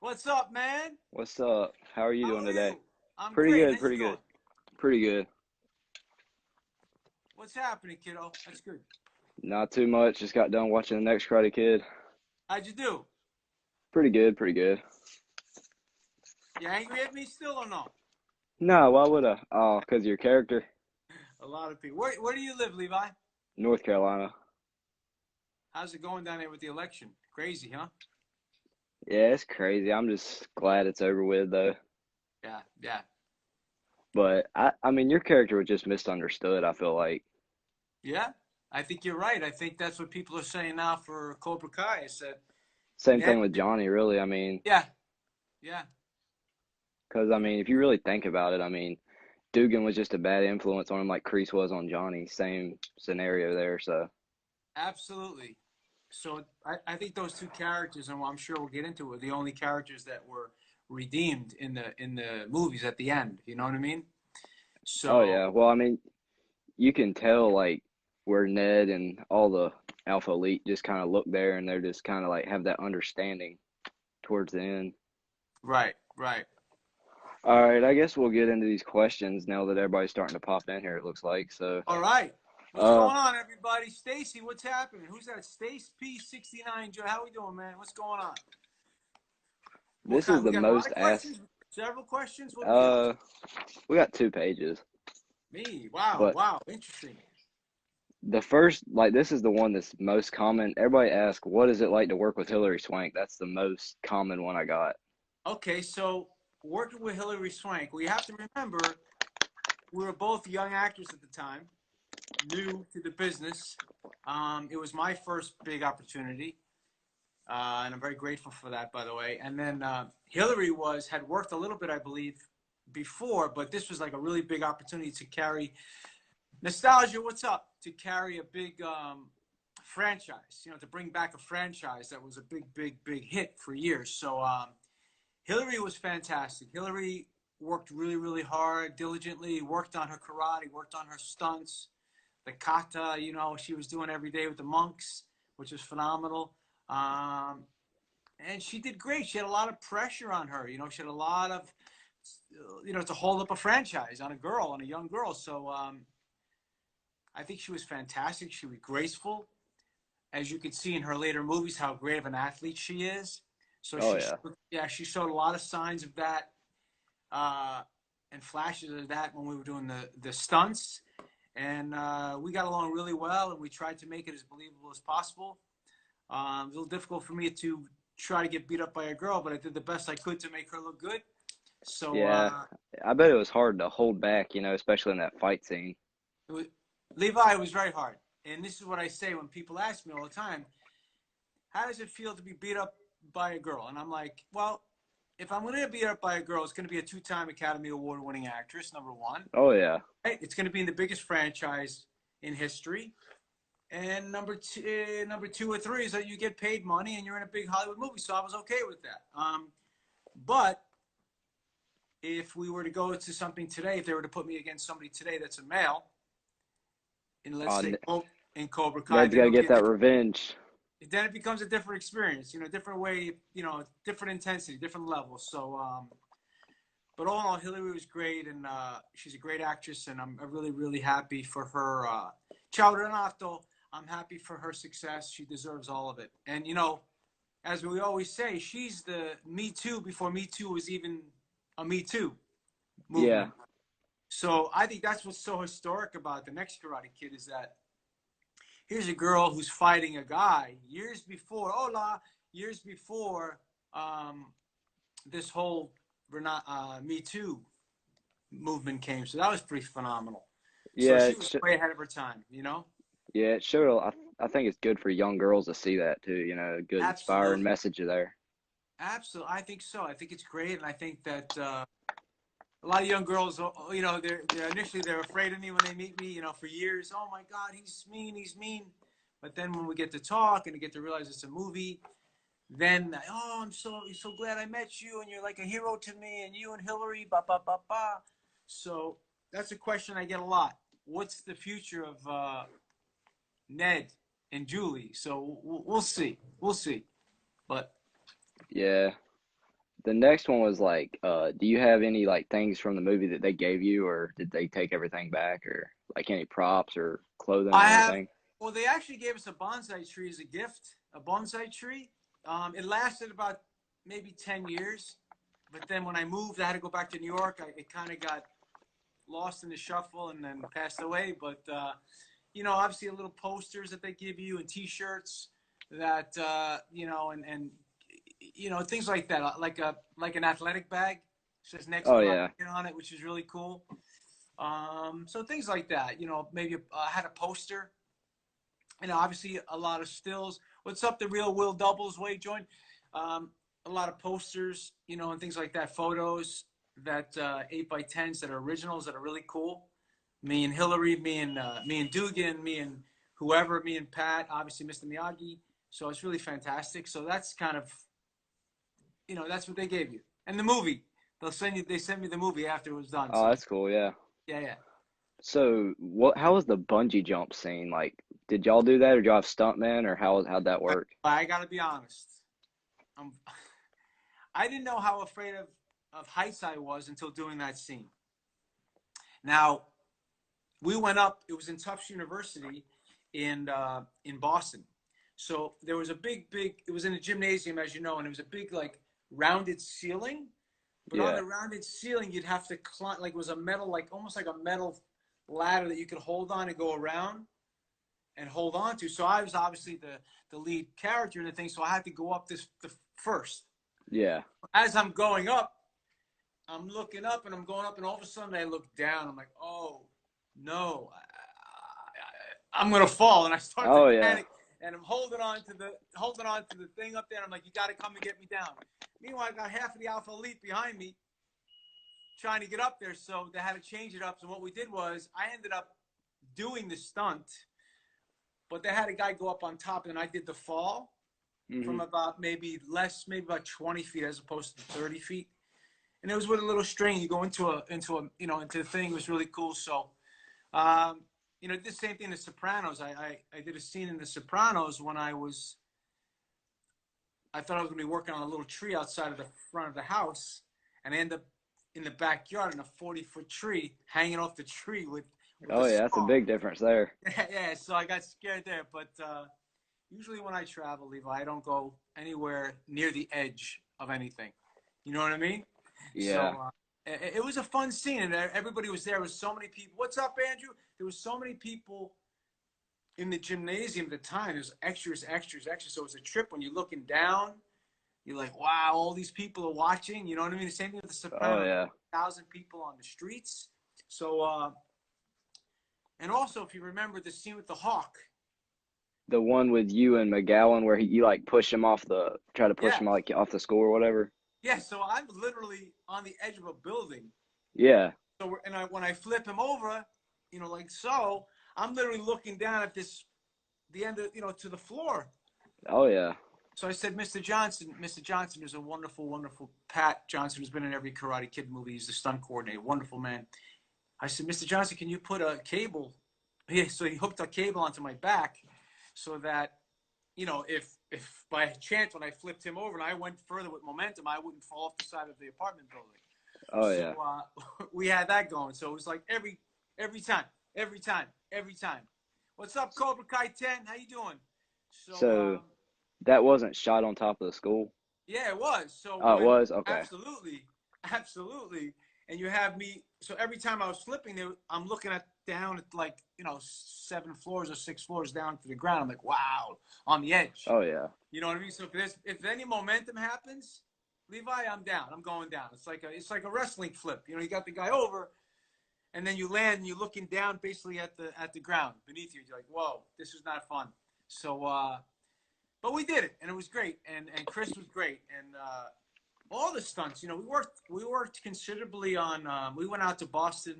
What's up, man? What's up? How are you How doing are today? you? I'm Pretty great. good, How you pretty good, doing? pretty good. What's happening, kiddo? That's good. Not too much. Just got done watching the next Karate Kid. How'd you do? Pretty good, pretty good. You angry at me still or no? No, why would I? Oh, because your character, A lot of people. Where do you live, Levi? North Carolina. How's it going down there with the election? Crazy, huh? Yeah, it's crazy. I'm just glad it's over with though. Yeah, yeah, But I mean, your character was just misunderstood. I feel like yeah. I think you're right. I think that's what people are saying now for Cobra Kai. Is that same Ned? thing with Johnny, really. I mean, Yeah, yeah. because I mean, if you really think about it, I mean, Dugan was just a bad influence on him, like Kreese was on Johnny. Same scenario there. So, Absolutely. So I think those two characters, and I'm sure we'll get into it, were the only characters that were redeemed in the movies at the end. You know what I mean? oh So yeah. Well, I mean, you can tell like where Ned and all the Alpha Elite just kind of look there and they're just kind of like have that understanding towards the end. right, right. All right, I guess we'll get into these questions now that everybody's starting to pop in here, it looks like. So, All right. What's uh, going on, everybody? Stacy, what's happening? Who's that? Stace P69. Joe, how we doing, man? What's going on? What this is kind? We the got a lot most of asked. questions. Several questions. What are we up to? Uh, we got 2 pages, Me. Wow. but Wow. Interesting. the first, like, this is the one that's most common. Everybody asks, what is it like to work with Hilary Swank? That's the most common one I got. Okay, so working with Hilary Swank, we have to remember we were both young actors at the time, new to the business. It was my first big opportunity, and I'm very grateful for that, by the way. And then Hillary had worked a little bit, I believe, before, but this was like a really big opportunity to carry nostalgia. What's up? To carry a big franchise, to bring back a franchise that was a big, big, big hit for years. So Hillary was fantastic. Hillary worked really, really hard, diligently, worked on her karate, worked on her stunts, the kata, she was doing every day with the monks, which was phenomenal. Um, and she did great. She had a lot of pressure on her. She had a lot of, to hold up a franchise on a young girl. So I think she was fantastic. She was graceful. As you can see in her later movies, how great of an athlete she is. So Oh yeah. she showed a lot of signs of that uh, and flashes of that when we were doing the stunts. And we got along really well, and we tried to make it as believable as possible. It was a little difficult for me to try to get beat up by a girl, but I did the best I could to make her look good. So Yeah. I bet it was hard to hold back, especially in that fight scene. it was, Levi, it was very hard. And this is what I say when people ask me all the time, how does it feel to be beat up by a girl? And I'm like, well, if I'm going to be beat up by a girl, it's going to be a two-time Academy Award winning actress, number one. Oh yeah. Right? It's going to be in the biggest franchise in history. And number two or three is that you get paid money and you're in a big Hollywood movie. So I was okay with that. But if we were to go to something today, if they were to put me against somebody today that's a male, and let's Uh, say in Cobra Kai, Ned's got to get that revenge. then it becomes a different experience, different way, different intensity, different levels. So, but all in all, Hilary was great, and she's a great actress, and I'm really, really happy for her. Ciao Renato, I'm happy for her success. She deserves all of it. And, as we always say, she's the Me Too before Me Too was even a Me Too Yeah. movement. So I think that's what's so historic about the next Karate Kid is that here's a girl who's fighting a guy years before um, this whole Me Too movement came. So that was pretty phenomenal. So Yeah, she was way ahead of her time. yeah, it showed. I think it's good for young girls to see that too. A good inspiring Absolutely. message there. Absolutely. I think so. I think it's great. And I think that a lot of young girls, they're initially they're afraid of me when they meet me, for years. Oh my God, he's mean, he's mean. But then when we get to talk and get to realize it's a movie, then I'm so glad I met you, and you're like a hero to me, and you and Hillary, ba ba ba ba. So that's a question I get a lot. What's the future of Ned and Julie? So we'll see, but Yeah, the next one was like, do you have any like things from the movie that they gave you, or did they take everything back, or like any props or clothing or I have. anything? Well, they actually gave us a bonsai tree as a gift. A bonsai tree. It lasted about maybe 10 years, but then when I moved, I had to go back to New York. It kind of got lost in the shuffle and then passed away. But obviously, a little posters that they give you and T-shirts that things like that, like an athletic bag. It says next Oh project yeah. on it, which is really cool. So things like that. Maybe I had a poster. Obviously a lot of stills. What's up, the real Will Doubles? Way joined. A lot of posters, and things like that. Photos that 8x10s that are originals that are really cool. Me and Hilary, me and Dugan, me and whoever, me and Pat, obviously Mr. Miyagi. So it's really fantastic. So that's kind of, that's what they gave you. And the movie, they sent me the movie after it was done. Oh, So that's cool. Yeah. yeah, yeah. So how was the bungee jump scene? Like, did y'all do that, or did y'all have stuntmen, or how'd that work? I got to be honest. Um, I didn't know how afraid of heights I was until doing that scene. Now, we went up. It was in Tufts University in Boston. So there was a big. It was in a gymnasium, as you know, and it was a big like rounded ceiling. But on Yeah. the rounded ceiling, you'd have to climb. Like it was a metal, like almost like a metal ladder that you could hold on and go around and hold on to. So I was obviously the lead character in the thing. So I had to go up the first. Yeah. As I'm going up, I'm looking up and I'm going up, and all of a sudden I look down. I'm like, oh no, I'm gonna fall, and I start to Oh yeah. panic, and I'm holding on to the thing up there. And I'm like, you got to come and get me down. Meanwhile, I got half of the Alpha Elite behind me trying to get up there, so they had to change it up. So what we did was I ended up doing the stunt, but they had a guy go up on top, and I did the fall Hmm. from about maybe about 20 feet as opposed to 30 feet. And it was with a little string. You go into the thing. It was really cool. So, did the same thing in The Sopranos. I did a scene in The Sopranos when I thought I was going to be working on a little tree outside of the front of the house, and I ended up in the backyard in a 40-foot tree, hanging off the tree with Oh a yeah, that's a saw. big difference there. Yeah, so I got scared there. But usually when I travel, Levi, I don't go anywhere near the edge of anything. You know what I mean? Yeah. So it was a fun scene, and everybody was there. There was so many people. What's up, Andrew? There was so many people in the gymnasium at the time. There's extras, extras, extras. So it was a trip when you're looking down. You're like, wow, all these people are watching. You know what I mean? The same thing with The Oh Sopranos. yeah. 1,000 people on the streets. So, and also, if you remember the scene with the hawk. The one with you and McGowan where you like try to push Yeah, him like off the school or whatever. yeah. So I'm literally on the edge of a building. Yeah. So when I flip him over, like so, I'm literally looking down at the end of, to the floor. Oh yeah. So I said, Mr. Johnson is a wonderful, wonderful Pat Johnson, who's been in every Karate Kid movie. He's the stunt coordinator, wonderful man. I said, Mr. Johnson, can you put a cable? So he hooked a cable onto my back so that, if by chance when I flipped him over and I went further with momentum, I wouldn't fall off the side of the apartment building. Oh So yeah. we had that going. So it was like every time, every time, every time. What's up, Cobra Kai 10? How you doing? So So that wasn't shot on top of the school. yeah, it was. So Oh, it was? Okay. absolutely, absolutely. And you have me. So every time I was flipping there, I'm looking down at like 7 floors or 6 floors down to the ground. I'm like, wow, on the edge. Oh yeah. You know what I mean? So if any momentum happens, Levi, I'm down. I'm going down. It's like a wrestling flip. You got the guy over, and then you land and you're looking down basically at the ground beneath you. You're like, whoa, this is not fun. So, but we did it, and it was great, and Chris was great, and all the stunts. We worked considerably on. We went out to Boston.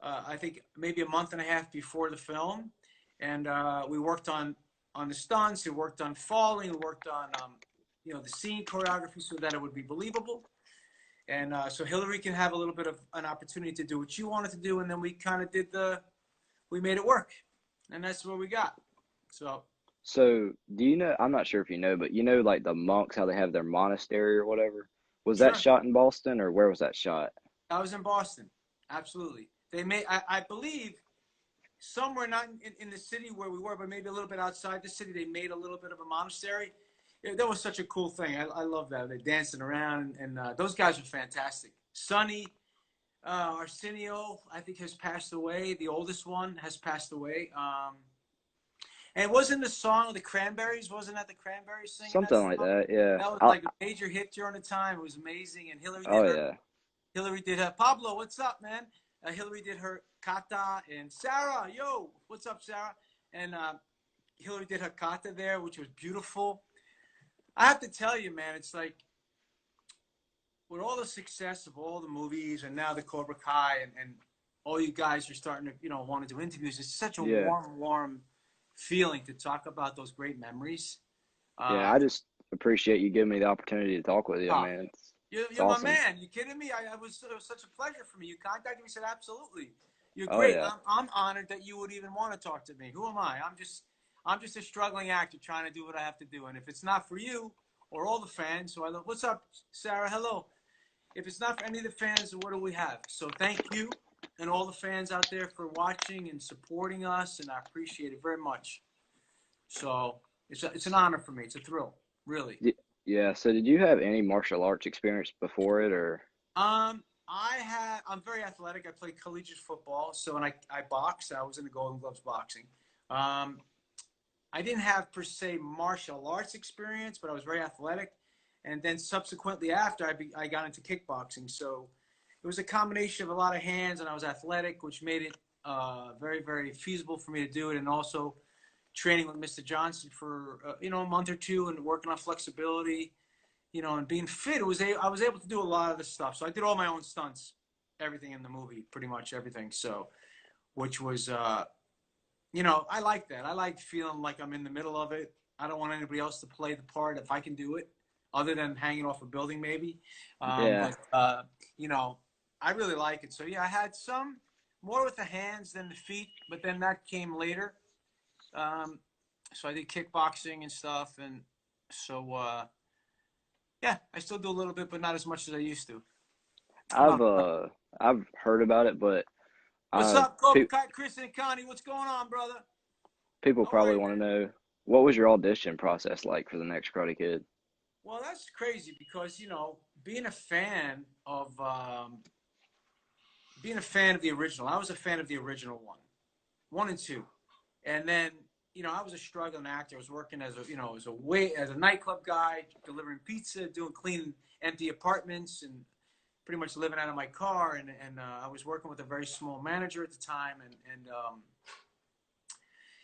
I think maybe a month and a half before the film, and we worked on the stunts. We worked on falling. We worked on the scene choreography so that it would be believable. And so Hilary can have a little bit of an opportunity to do what you wanted to do, and then we kind of we made it work, and that's what we got. So So do you know, I'm not sure if you know, but like the monks, how they have their monastery or whatever? Was that Sure. shot in Boston or where was that shot? I was in Boston. Absolutely. They made, I believe, somewhere not in the city where we were, but maybe a little bit outside the city, they made a little bit of a monastery. That was such a cool thing. I love that. They're dancing around, and those guys are fantastic. Sonny, Arsenio, I think, has passed away. The oldest one has passed away. And wasn't the song of the Cranberries? Wasn't that the Cranberries singing that Something like song? that, yeah. That was like a major hit during the time. It was amazing. And Oh yeah. Hilary did her, Pablo, what's up, man? Hilary did her kata, and Sarah, yo, what's up, Sarah? And Hilary did her kata there, which was beautiful. I have to tell you, man, it's like with all the success of all the movies and now the Cobra Kai and all you guys are starting to, want to do interviews. It's such a Yeah. warm feeling to talk about those great memories. Yeah, I just appreciate you giving me the opportunity to talk with you, man. It's You're my awesome. man. You kidding me? It was such a pleasure for me. You contacted me, said absolutely. You're Oh great. yeah. I'm honored that you would even want to talk to me. Who am I? I'm just a struggling actor trying to do what I have to do. And if it's not for you or all the fans, so I love. What's up, Sarah? Hello. If it's not for any of the fans, what do we have? So thank you and all the fans out there for watching and supporting us, and I appreciate it very much. So it's an honor for me. It's a thrill, really. Yeah, so did you have any martial arts experience before it or? I'm very athletic. I played collegiate football, so and I boxed. I was in the Golden Gloves boxing. Um, I didn't have per se martial arts experience, but I was very athletic. And then subsequently after, I got into kickboxing. So it was a combination of a lot of hands, and I was athletic, which made it very, very feasible for me to do it. And also training with Mr. Johnson for a month or two and working on flexibility, and being fit. I was able to do a lot of this stuff. So I did all my own stunts, everything in the movie, pretty much everything. So, which was, I like that. I like feeling like I'm in the middle of it. I don't want anybody else to play the part if I can do it, other than hanging off a building maybe. Yeah. I really like it. So yeah, I had some more with the hands than the feet, but then that came later. So I did kickboxing and stuff, and so yeah, I still do a little bit, but not as much as I used to. Come I've on. uh I've heard about it, but What's uh up, Cobra pe Kai, Chris and Connie? What's going on, brother? people How are probably you, want to man? know what was your audition process like for the next Karate Kid? Well, that's crazy because being a fan of the original. I was a fan of the original one and two, and then I was a struggling actor. I was working as a nightclub guy, delivering pizza, doing cleaning empty apartments, and pretty much living out of my car. And I was working with a very small manager at the time, and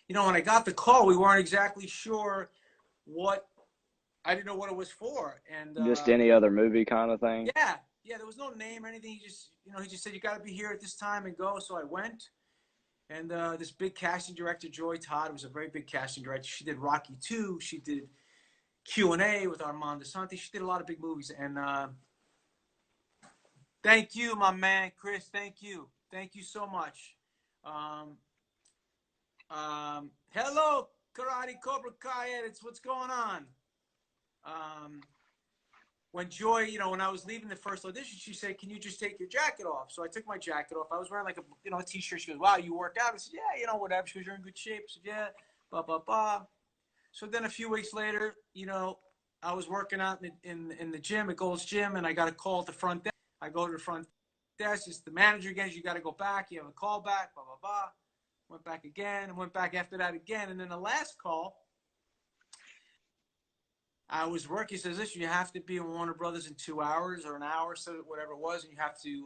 when I got the call, we weren't exactly sure what. I didn't know what it was for, and Just any other movie kind of thing? yeah, there was no name or anything. He just said you got to be here at this time and go. So I went, and this big casting director, Joy Todd, was a very big casting director. She did Rocky 2. She did Q&A with Armand DeSantis. She did a lot of big movies, and thank you, my man, Chris. Thank you so much. Um, Hello, Karate Cobra Kai edits. What's going on? When Joy, when I was leaving the first audition, she said, "Can you just take your jacket off?" So I took my jacket off. I was wearing like a t-shirt. She goes, "Wow, you work out?" I said, "Yeah, whatever." She goes, "You're in good shape." I said, "Yeah." Blah blah blah. So then a few weeks later, I was working out in the gym at Gold's Gym, and I got a call at the front desk. I go to the front desk. It's the manager again. You got to go back. You have a call back. Blah blah blah. Went back again, and went back after that again, and then the last call. I was working. He says, "Listen, you have to be in Warner Brothers in 2 hours or an hour, so whatever it was, and you have to.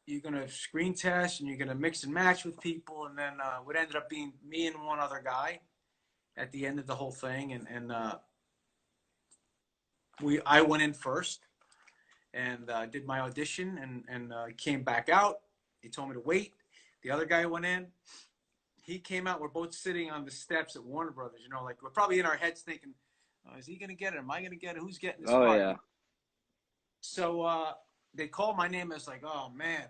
You're gonna screen test, and you're gonna mix and match with people, and then what ended up being me and one other guy at the end of the whole thing, and I went in first and did my audition, and came back out. He told me to wait. The other guy went in. He came out. We're both sitting on the steps at Warner Brothers. Like we're probably in our heads thinking, "Oh, is he going to get it? Am I going to get it? Who's getting this Oh part?" yeah. So they called my name. I was like, "Oh man,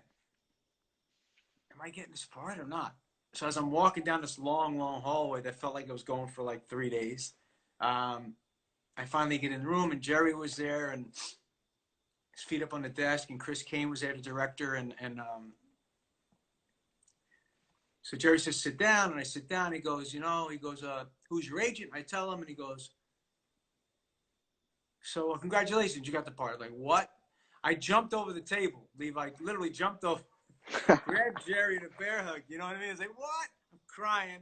am I getting this part or not?" So as I'm walking down this long, long hallway that felt like it was going for like 3 days, I finally get in the room, and Jerry was there, and his feet up on the desk, and Chris Kane was there, the director, and so Jerry says, sit down, and I sit down. He goes, who's your agent? I tell him, and he goes, so congratulations, you got the part. Like, what? I jumped over the table, Levi, literally jumped over, grabbed Jerry in a bear hug. You know what I mean? I was like, what? I'm crying.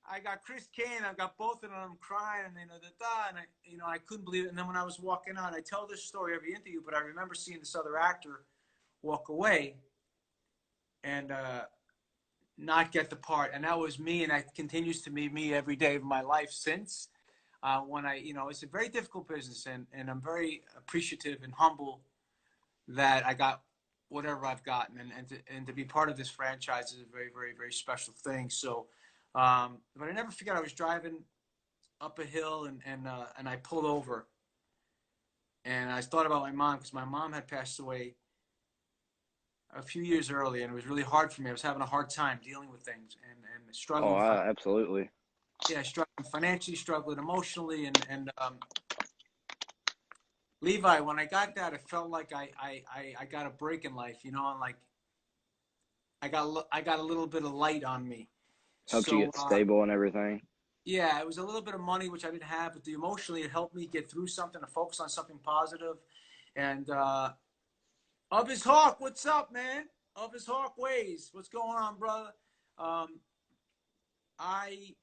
I got Chris Kane. I got both of them. I'm crying, and and I couldn't believe it. And then when I was walking out, I tell this story every interview, but I remember seeing this other actor walk away and not get the part, and that was me, and that continues to be me every day of my life since. When it's a very difficult business, and I'm very appreciative and humble that I got whatever I've gotten, and to be part of this franchise is a very, very, very special thing. So, but I never forget, I was driving up a hill, and I pulled over, and I thought about my mom, because my mom had passed away a few years early, and it was really hard for me. I was having a hard time dealing with things and Oh, struggling. absolutely. Yeah, struggling financially, struggling emotionally, and Levi, when I got that, it felt like I got a break in life, and like I got a little bit of light on me. Helped you So get stable and everything. yeah, it was a little bit of money, which I didn't have, but emotionally it helped me get through something, to focus on something positive. And Up his Hawk, what's up, man? Up his Hawk ways, what's going on, brother? I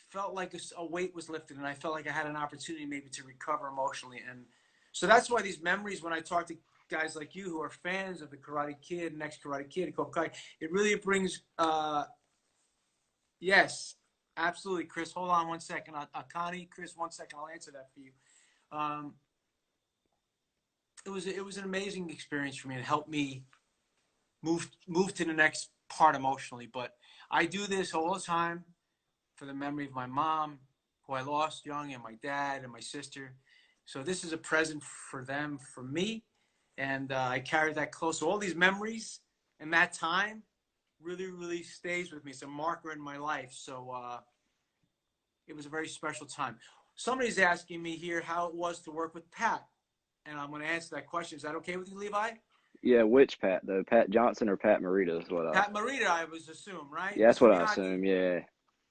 felt like a weight was lifted, and I felt like I had an opportunity maybe to recover emotionally. And so that's why these memories, when I talk to guys like you who are fans of the Karate Kid and ex-Karate Kid, it really brings, yes, absolutely, Chris. Hold on one second. Connie, Chris, 1 second. I'll answer that for you. It was an amazing experience for me. It helped me move to the next part emotionally. But I do this all the time for the memory of my mom, who I lost young, and my dad and my sister. So this is a present for them, for me, and I carry that close. So all these memories and that time really, really stays with me. It's a marker in my life. So it was a very special time. Somebody's asking me here how it was to work with Pat, and I'm going to answer that question. Is that okay with you, Levi? Yeah, which Pat though? Pat Johnson or Pat Morita is what I. Pat Morita, I was assume, right? Yeah, that's Mr. what I Miyagi, assume. Yeah.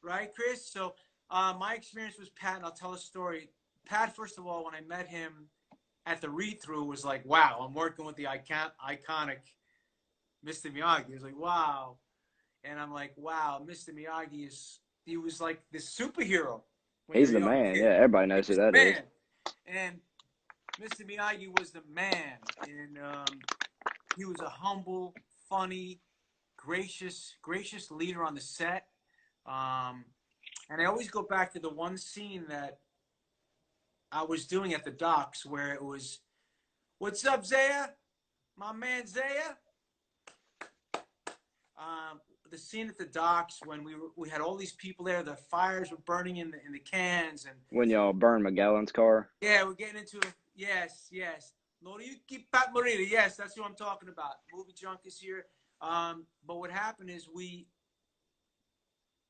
right, Chris? So my experience was Pat, and I'll tell a story. Pat, first of all, when I met him at the read-through, was like, wow, I'm working with the iconic Mr. Miyagi. He was like, wow. And I'm like, wow, Mr. Miyagi he was like this superhero when He's you're a the young man. kid. Yeah, everybody He knows who was the that is. man. And Mr. Miyagi was the man. And he was a humble, funny, gracious leader on the set. And I always go back to the one scene that I was doing at the docks, where it was, what's up, Zaya? My man Zaya? The scene at the docks when we had all these people there, the fires were burning in the cans, and When y'all burned McGowan's car. yeah, we're getting into it. Yes. Noriyuki Pat Morita. Yes, that's who I'm talking about. Movie Junk is here. But what happened is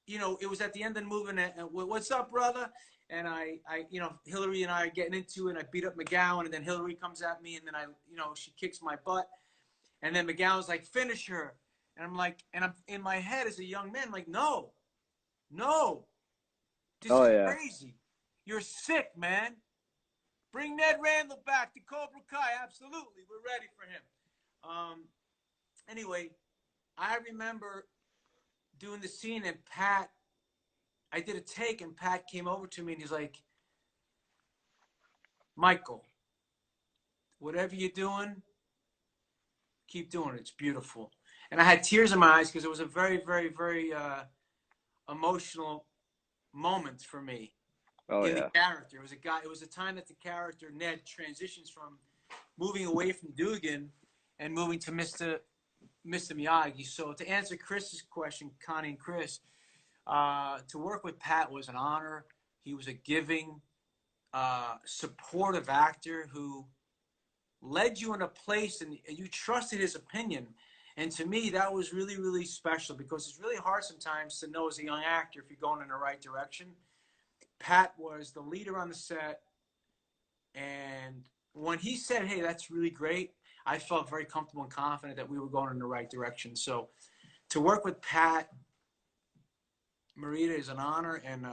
it was at the end of the movie, and what's up, brother? And Hilary and I are getting into it, and I beat up McGowan, and then Hilary comes at me, and then she kicks my butt. And then McGowan's like, finish her. And I'm like, and I'm in my head as a young man, like, no, this Oh is yeah. crazy. You're sick, man. Bring Ned Randall back to Cobra Kai. Absolutely. We're ready for him. Anyway, I remember doing the scene, and I did a take, and Pat came over to me, and he's like, Michael, whatever you're doing, keep doing it. It's beautiful. And I had tears in my eyes because it was a very, very, very emotional moment for me Oh in the yeah. character. It was a time that the character Ned transitions from moving away from Dugan and moving to Mr. Miyagi. So to answer Chris's question, Connie and Chris, to work with Pat was an honor. He was a giving, supportive actor who led you in a place, and you trusted his opinion. And to me, that was really, really special, because it's really hard sometimes to know as a young actor if you're going in the right direction. Pat was the leader on the set, and when he said, "Hey, that's really great," I felt very comfortable and confident that we were going in the right direction. So to work with Pat Morita is an honor, and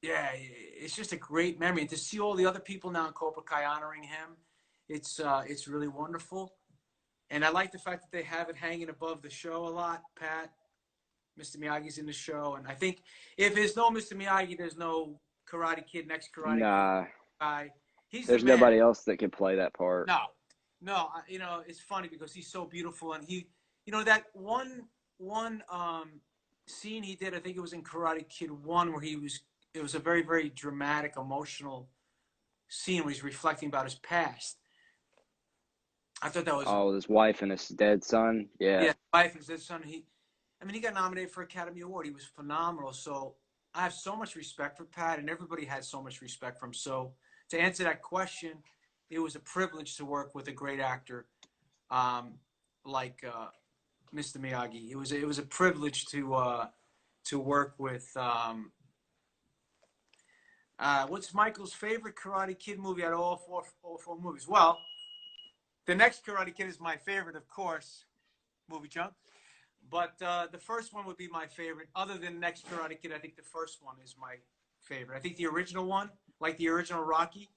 yeah, it's just a great memory. And to see all the other people now in Cobra Kai honoring him, it's really wonderful. And I like the fact that they have it hanging above the show a lot. Pat, Mr. Miyagi's in the show, and I think if there's no Mr. Miyagi, there's no Karate Kid. Next Karate Kid Nah, guy, he's the there's man. nobody else that can play that part. No, no, it's funny because he's so beautiful, and that one scene he did, I think it was in Karate Kid 1, where it was a very, very dramatic, emotional scene where he's reflecting about his past. I thought that was His wife and his dead son. Yeah. wife and his son. He got nominated for Academy Award. He was phenomenal. So I have so much respect for Pat, and everybody had so much respect for him. So to answer that question, it was a privilege to work with a great actor like Mr. Miyagi. It was a privilege to work with. What's Michael's favorite Karate Kid movie out of all four movies? Well, the next Karate Kid is my favorite, of course, movie junk. But the first one would be my favorite. Other than the next Karate Kid, I think the first one is my favorite. I think the original one, like the original Rocky,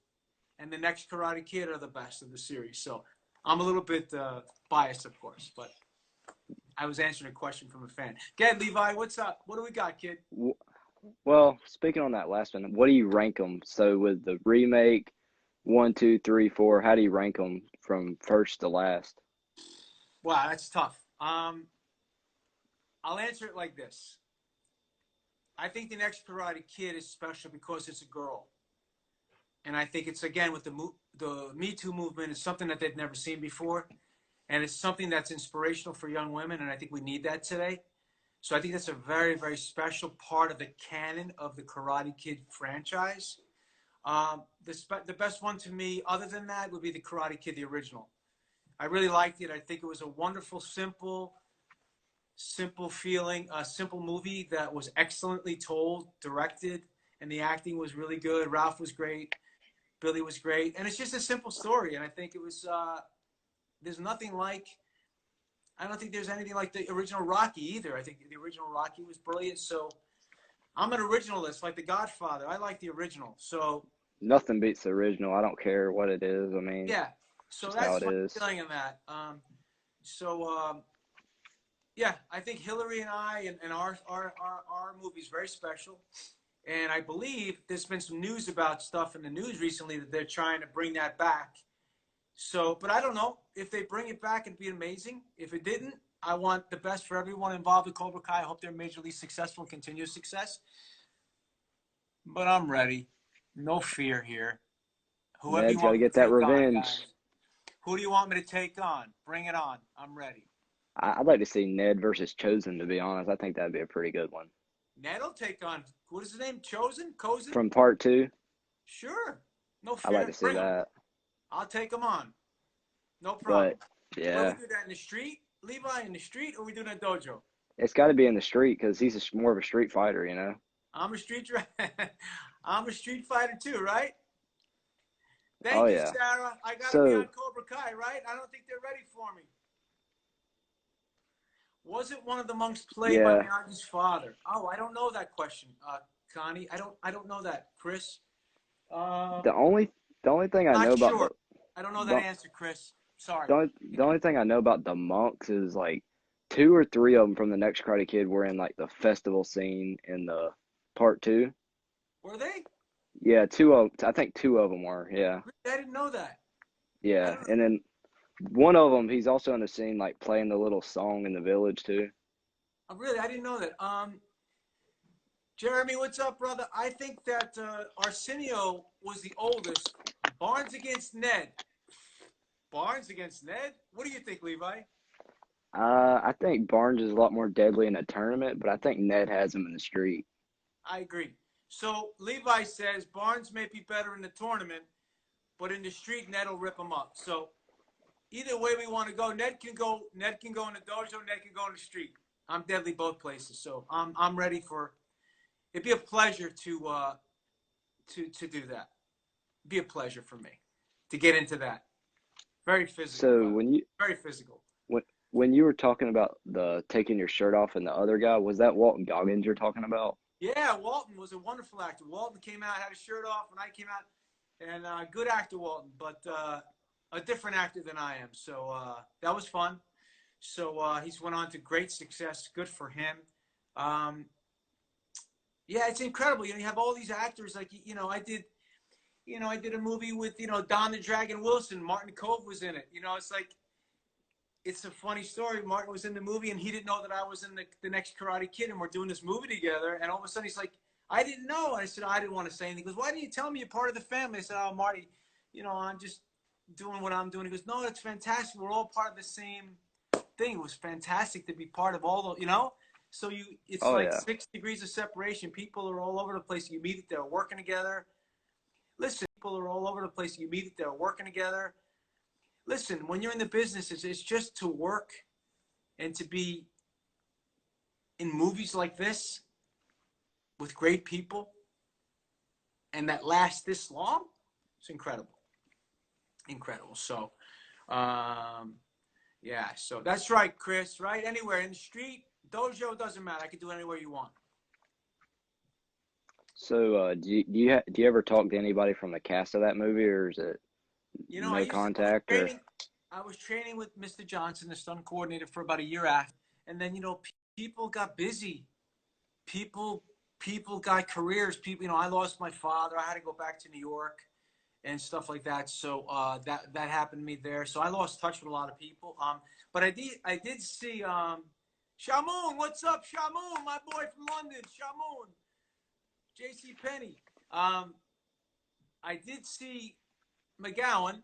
and the next Karate Kid are the best of the series. So I'm a little bit biased, of course, but I was answering a question from a fan. Go ahead, Levi. What's up? What do we got, kid? Well, speaking on that last one, what do you rank them? So with the remake, 1, 2, 3, 4, how do you rank them from first to last? Wow, that's tough. I'll answer it like this. I think the next Karate Kid is special because it's a girl. And I think it's, again, with the Me Too movement, it's something that they've never seen before. And it's something that's inspirational for young women, and I think we need that today. So I think that's a very, very special part of the canon of the Karate Kid franchise. The best one to me, other than that, would be the Karate Kid, the original. I really liked it. I think it was a wonderful, simple feeling, a simple movie that was excellently told, directed, and the acting was really good. Ralph was great. Billy was great. And it's just a simple story. And I think it was, there's nothing like, I don't think there's anything like the original Rocky either. I think the original Rocky was brilliant. So I'm an originalist, like The Godfather. I like the original. So Nothing beats the original. I don't care what it is. I mean, yeah. So just how that's it my is. feeling on that. Yeah, I think Hilary and I and our movie is very special. And I believe there's been some news about stuff in the news recently that they're trying to bring that back. So, but I don't know. If they bring it back, it'd be amazing. If it didn't, I want the best for everyone involved in Cobra Kai. I hope they're majorly successful and continuous success. But I'm ready. No fear here. Whoever you Ned's got to want me get to that take on, revenge. guys. Who do you want me to take on? Bring it on. I'm ready. I'd like to see Ned versus Chosen, to be honest. I think that'd be a pretty good one. Ned will take on, what is his name? Chosen? Cozen? From part 2? Sure. No I'd fear. like to see Bring him. that. I'll take him on. No problem. But, Where we yeah, do that, in the street? Levi, in the street, or we do it in a dojo? it's got to be in the street because he's more of a street fighter, you know? I'm a street I'm a street fighter too, right? Oh, Thank you, yeah. Sarah. I gotta be on So, Cobra Kai, right? I don't think they're ready for me. Wasn't one of the monks played by yeah, Miyagi's father? Oh, I don't know that question, Connie. I don't know that, Chris. Uh, the only the only thing I know not about sure. I don't know that the, answer, Chris. Sorry. the only thing I know about the monks is like 2 or 3 of them from the next Karate Kid were in like the festival scene in the part 2. Were they? Yeah, I think 2 of them were. Yeah, I didn't know that. I yeah, don't know. and then one of them, he's also in the scene like playing the little song in the village too. Oh, really, I didn't know that. Jeremy, what's up, brother? I think that Arsenio was the oldest. Barnes against Ned. Barnes against Ned? What do you think, Levi? I think Barnes is a lot more deadly in a tournament, but I think Ned has him in the street. I agree. So Levi says Barnes may be better in the tournament, but in the street, Ned will rip him up. So either way we want to go, Ned can go in the dojo, Ned can go in the street. I'm deadly both places. So I'm ready for, it'd be a pleasure to do that. be a pleasure for me to get into that. Very physical, So by the way. Very physical. when you were talking about the taking your shirt off and the other guy, was that Walton Goggins you're talking about? Yeah, Walton was a wonderful actor. Walton came out, had his shirt off when I came out, and good actor Walton, but a different actor than I am. So that was fun. So he's went on to great success. Good for him. Um, yeah, it's incredible. You have all these actors. Like I did a movie with Don the Dragon Wilson. Martin Cove was in it. It's like it's a funny story. Martin was in the movie, and he didn't know that I was in the next Karate Kid, and we're doing this movie together. And all of a sudden, he's like, "I didn't know." I said, "I didn't want to say anything." He goes, "Why didn't you tell me you're part of the family?" I said, "Oh, Marty, I'm just doing what I'm doing." He goes, "No, it's fantastic. We're all part of the same thing. It was fantastic to be part of all the. So it's Oh like yeah. 6 degrees of separation. People are all over the place. You meet it, they're working together. Listen, people are all over the place. You meet it, they're working together. Listen, when you're in the business, it's just to work and to be in movies like this with great people and that last this long. It's incredible. Incredible. So, yeah, so that's right, Chris, right? Anywhere in the street, dojo, doesn't matter. I can do it anywhere you want. So do you ever talk to anybody from the cast of that movie, or is it no contact or? I was training with Mr. Johnson, the stunt coordinator, for about a year after. And then, people got busy. People got careers. People, I lost my father. I had to go back to New York and stuff like that. So that happened to me there. So I lost touch with a lot of people. But I did see Shamoon. What's up, Shamoon? My boy from London, Shamoon. J.C. Penney. I did see McGowan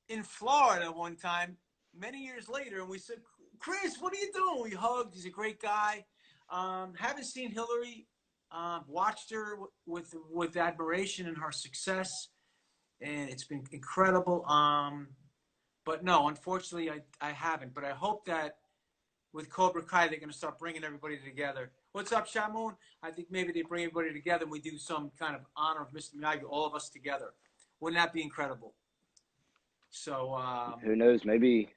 in Florida one time, many years later, and we said, "Chris, what are you doing?" We hugged. He's a great guy. Haven't seen Hilary. Watched her with admiration and her success, and it's been incredible. But no, unfortunately, I haven't. But I hope that with Cobra Kai, they're going to start bringing everybody together. What's up, Shamoon? I think maybe they bring everybody together and we do some kind of honor of Mr. Miyagi, all of us together. Wouldn't that be incredible? So Who knows? Maybe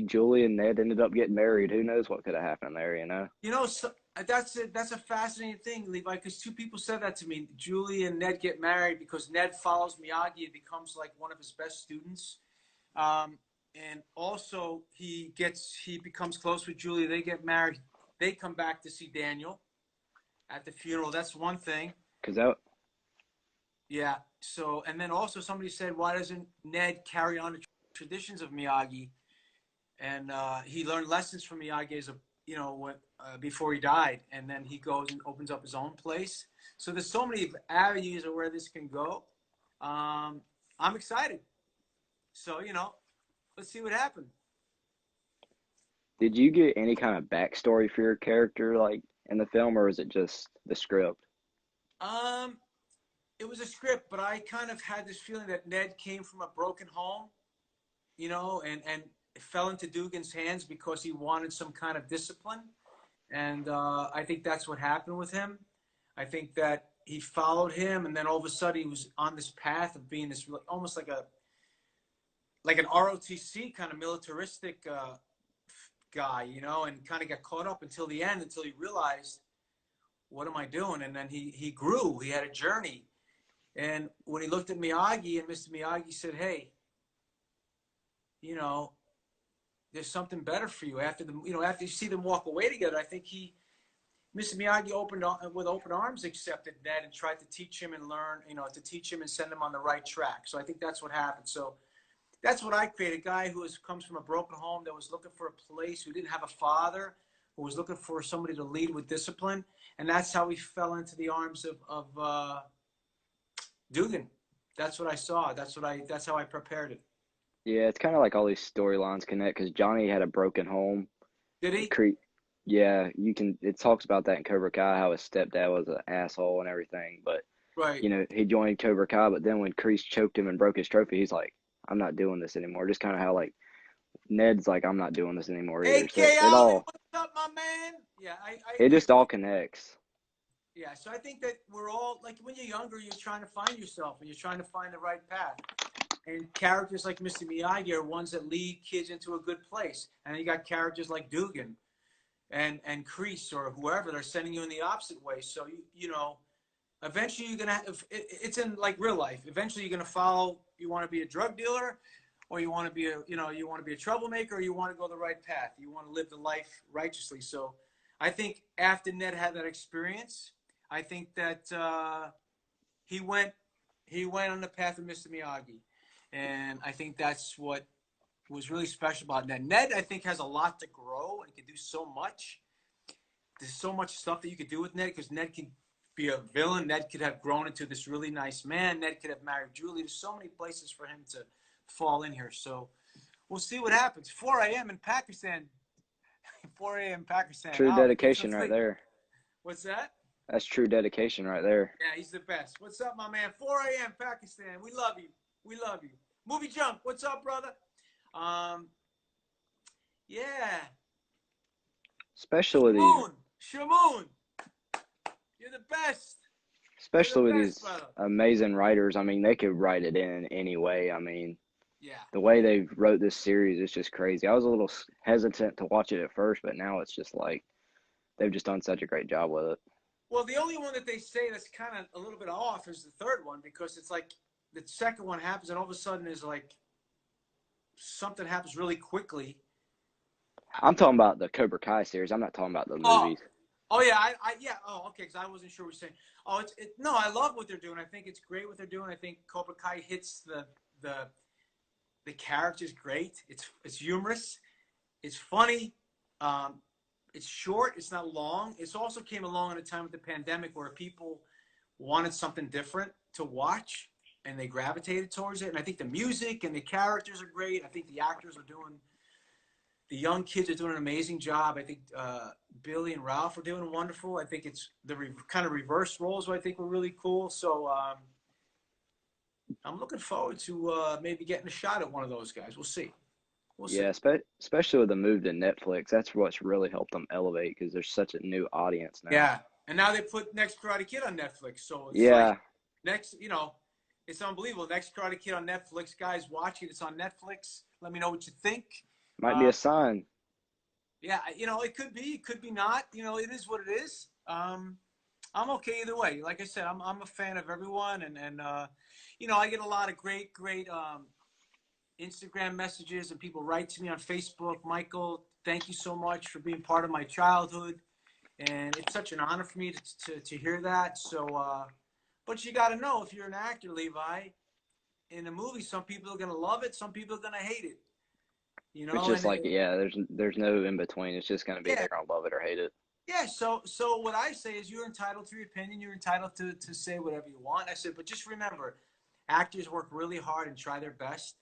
Julie and Ned ended up getting married. Who knows what could have happened there? so that's a fascinating thing, Levi, because two people said that to me. Julie and Ned get married because Ned follows Miyagi and becomes like one of his best students. And also he becomes close with Julie. They get married. They come back to see Daniel at the funeral. That's one thing. Cause that. Yeah. So, and then also somebody said, why doesn't Ned carry on the traditions of Miyagi? And he learned lessons from Miyagi before he died, and then he goes and opens up his own place. So there's so many avenues of where this can go. I'm excited. So let's see what happens. Did you get any kind of backstory for your character, like in the film, or is it just the script? It was a script, but I kind of had this feeling that Ned came from a broken home, and fell into Dugan's hands because he wanted some kind of discipline. And I think that's what happened with him. I think that he followed him, and then all of a sudden he was on this path of being this almost like an ROTC kind of militaristic guy, and kind of got caught up until the end, until he realized, what am I doing? And then he grew. He had a journey. And when he looked at Miyagi, and Mr. Miyagi said, "Hey, there's something better for you." After you see them walk away together, I think Mr. Miyagi with open arms accepted Ned and tried to teach him and learn, to teach him and send him on the right track. So I think that's what happened. So that's what I created. A guy who comes from a broken home, that was looking for a place, who didn't have a father, who was looking for somebody to lead with discipline. And that's how he fell into the arms of Dugan. That's what I saw. That's how I prepared it. Yeah, it's kind of like all these storylines connect because Johnny had a broken home. Did he? Yeah, it talks about that in Cobra Kai, how his stepdad was an asshole and everything. But, Right. He joined Cobra Kai, but then when Kreese choked him and broke his trophy, he's like, I'm not doing this anymore. Just kind of how, like, Ned's like, I'm not doing this anymore either. Hey, So Ollie, what's up, my man? Yeah, it just all connects. Yeah, so I think that we're all like when you're younger, you're trying to find yourself and you're trying to find the right path. And characters like Mr. Miyagi are ones that lead kids into a good place. And you got characters like Dugan and Kreese or whoever they're sending you in the opposite way. So you know, eventually you're gonna have, it's in like real life. Eventually you're gonna follow. You want to be a drug dealer, or you want to be you want to be a troublemaker, or you want to go the right path. You want to live the life righteously. So I think after Ned had that experience, I think that he went he went on the path of Mr. Miyagi, and I think that's what was really special about Ned. Ned, I think, has a lot to grow and can do so much. There's so much stuff that you could do with Ned because Ned can be a villain. Ned could have grown into this really nice man. Ned could have married Julie. There's so many places for him to fall in here. So we'll see what happens. 4 a.m. in Pakistan. 4 a.m. Pakistan. True I'll get dedication some right sleep. there. What's that? That's true dedication right there. Yeah, he's the best. What's up, my man? 4 a.m. Pakistan. We love you. We love you. Movie Junk. What's up, brother? Yeah. Especially with these, Shamoon. You're the best. especially You're with the best, these brother. amazing writers. I mean, they could write it in any way. I mean, Yeah. the way they wrote this series is just crazy. I was a little hesitant to watch it at first, but now it's just like they've just done such a great job with it. Well, the only one that they say that's kind of a little bit off is the third one because it's like the second one happens and all of a sudden is like something happens really quickly. I'm talking about the Cobra Kai series. I'm not talking about the Oh, movies. yeah, yeah. Oh, okay. Because I wasn't sure what you're saying. Oh, no. I love what they're doing. I think it's great what they're doing. I think Cobra Kai hits the characters great. It's humorous. It's funny. Um, it's short. It's not long. It's also came along at a time with the pandemic where people wanted something different to watch and they gravitated towards it. And I think the music and the characters are great. I think the actors are doing. The young kids are doing an amazing job. I think Billy and Ralph are doing wonderful. I think it's the kind of reverse roles. I think were really cool. So I'm looking forward to maybe getting a shot at one of those guys. We'll see. We'll see. Yeah, especially with the move to Netflix. That's what's really helped them elevate because there's such a new audience now. Yeah, and now they put Next Karate Kid on Netflix. So it's Yeah, like next, it's unbelievable. Next Karate Kid on Netflix. Guys, watch it. It's on Netflix. Let me know what you think. might be a sign. Yeah, it could be not. It is what it is. I'm okay either way. Like I said, I'm a fan of everyone, and I get a lot of great Instagram messages, and people write to me on Facebook. Michael, thank you so much for being part of my childhood, and it's such an honor for me to hear that. So, but you got to know if you're an actor, Levi, in a movie, some people are gonna love it, some people are gonna hate it. It's just like, yeah, there's no in between. It's just gonna be Yeah. they're gonna love it or hate it. Yeah, so what I say is you're entitled to your opinion. You're entitled to say whatever you want. I said, but just remember, actors work really hard and try their best,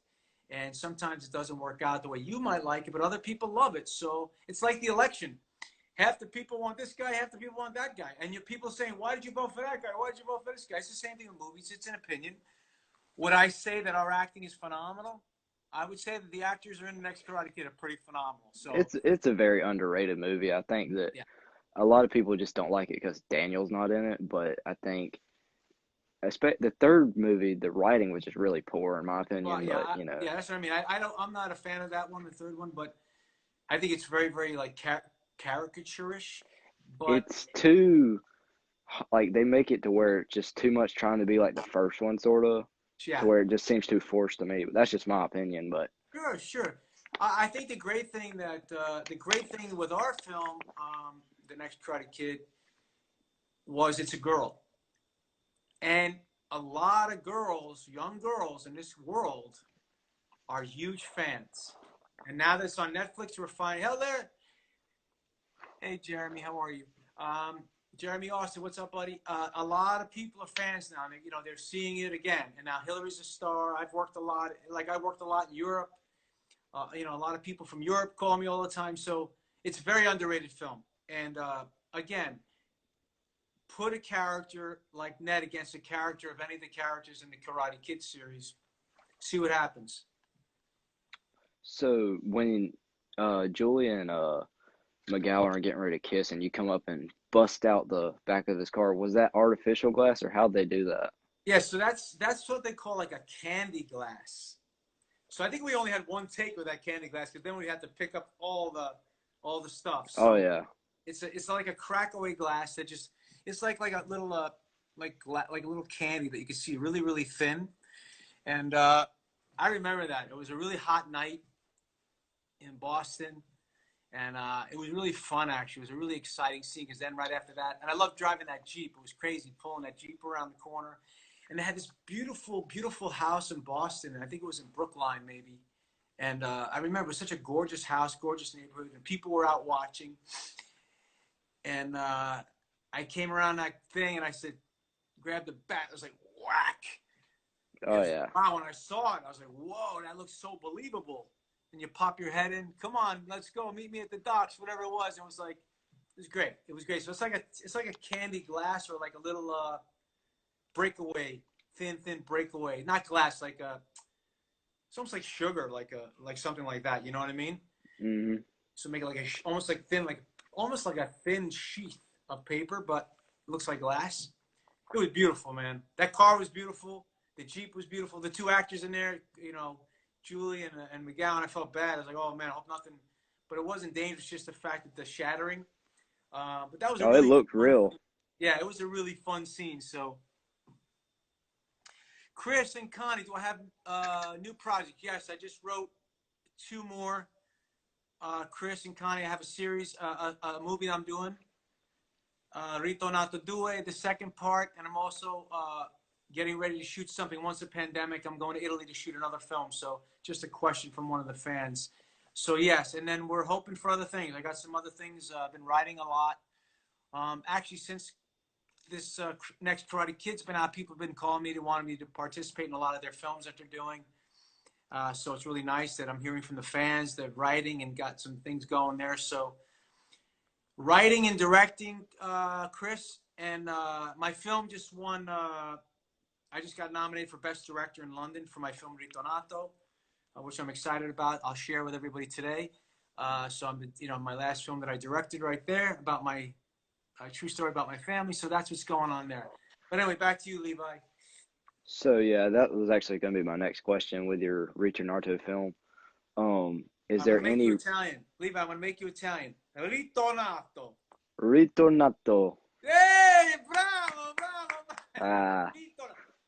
and sometimes it doesn't work out the way you might like it, but other people love it. So it's like the election. Half the people want this guy, half the people want that guy, and people saying, "Why did you vote for that guy? Why did you vote for this guy?" It's the same thing in movies. It's an opinion. Would I say that our acting is phenomenal? I would say that the actors are in the next Karate Kid are pretty phenomenal. So It's a very underrated movie. I think that yeah. a lot of people just don't like it because Daniel's not in it, but I think the third movie, the writing was just really poor in my Well, opinion. yeah, But yeah, that's what I mean. I'm not a fan of that one, the third one, but I think it's very, very like caricaturish. But it's too like they make it to where it's just too much trying to be like the first one, sort of, to yeah, where it just seems too forced to me. But that's just my opinion. But sure. I think the great thing with our film, the next Karate Kid, was it's a girl, and a lot of girls, young girls in this world, are huge fans. And now that it's on Netflix, we're finding. Hell there. Hey, Jeremy, how are you? Jeremy Austin, what's up, buddy? A lot of people are fans now. They're seeing it again. And now Hilary's a star. I've worked a lot. Like I worked a lot in Europe. A lot of people from Europe call me all the time. So it's a very underrated film. And again, put a character like Ned against a character of any of the characters in the Karate Kid series. See what happens. so when Julia and McGowan are getting ready to kiss, and you come up and bust out the back of his car. Was that artificial glass, or how'd they do that? Yeah, so that's what they call like a candy glass. So I think we only had one take with that candy glass because then we had to pick up all the stuff. Oh So yeah. it's like a crackaway glass that just it's like a little like a little candy that you can see really really thin. And I remember that it was a really hot night in Boston, and it was really fun actually. It was a really exciting scene because then right after that, and I loved driving that Jeep. It was crazy pulling that Jeep around the corner, and they had this beautiful beautiful house in Boston, and I think it was in Brookline maybe. And I remember it was such a gorgeous house, gorgeous neighborhood, and people were out watching. And I came around that thing and I said, grabbed the bat. I was like, whack. And Oh was, yeah. wow, when I saw it, I was like, whoa, that looks so believable. And you pop your head in, come on, let's go, meet me at the docks, whatever it was. It was like, it was great. It was great. So it's like a candy glass or like a little breakaway, thin breakaway, not glass, like a, it's almost like sugar, like something like that. You know what I mean? Mhm. So make it like almost like thin, like almost like a thin sheath of paper, but it looks like glass. It was beautiful, man. That car was beautiful. The Jeep was beautiful. The two actors in there, you know, Julie and McGowan, I felt bad. I was like, oh man, I hope nothing. But it wasn't dangerous, just the fact that the shattering. But that was a Oh, it really looked fun. real. Yeah, it was a really fun scene. So, Chris and Connie, do I have new project? Yes, I just wrote two more. Chris and Connie, I have a series, a movie I'm doing. Ritornato Due, the second part, and I'm also getting ready to shoot something. Once the pandemic, I'm going to Italy to shoot another film. So just a question from one of the fans. So yes, and then we're hoping for other things. I got some other things. I've been writing a lot. Actually, since this next Karate Kid's been out, people have been calling me to want me to participate in a lot of their films that they're doing. So it's really nice that I'm hearing from the fans. They're writing and got some things going there. So writing and directing, Chris, and my film just won. I just got nominated for Best Director in London for my film Ritornato, which I'm excited about. I'll share with everybody today. So I'm, you know, my last film that I directed right there about my true story about my family. So that's what's going on there. But anyway, back to you, Levi. So yeah, that was actually going to be my next question with your Return Naruto film. Is I'm going there to make you any Italian. Levi, I'm going to make you Italian. Ritornato. Ritornato? Hey, bravo, bravo. Ah,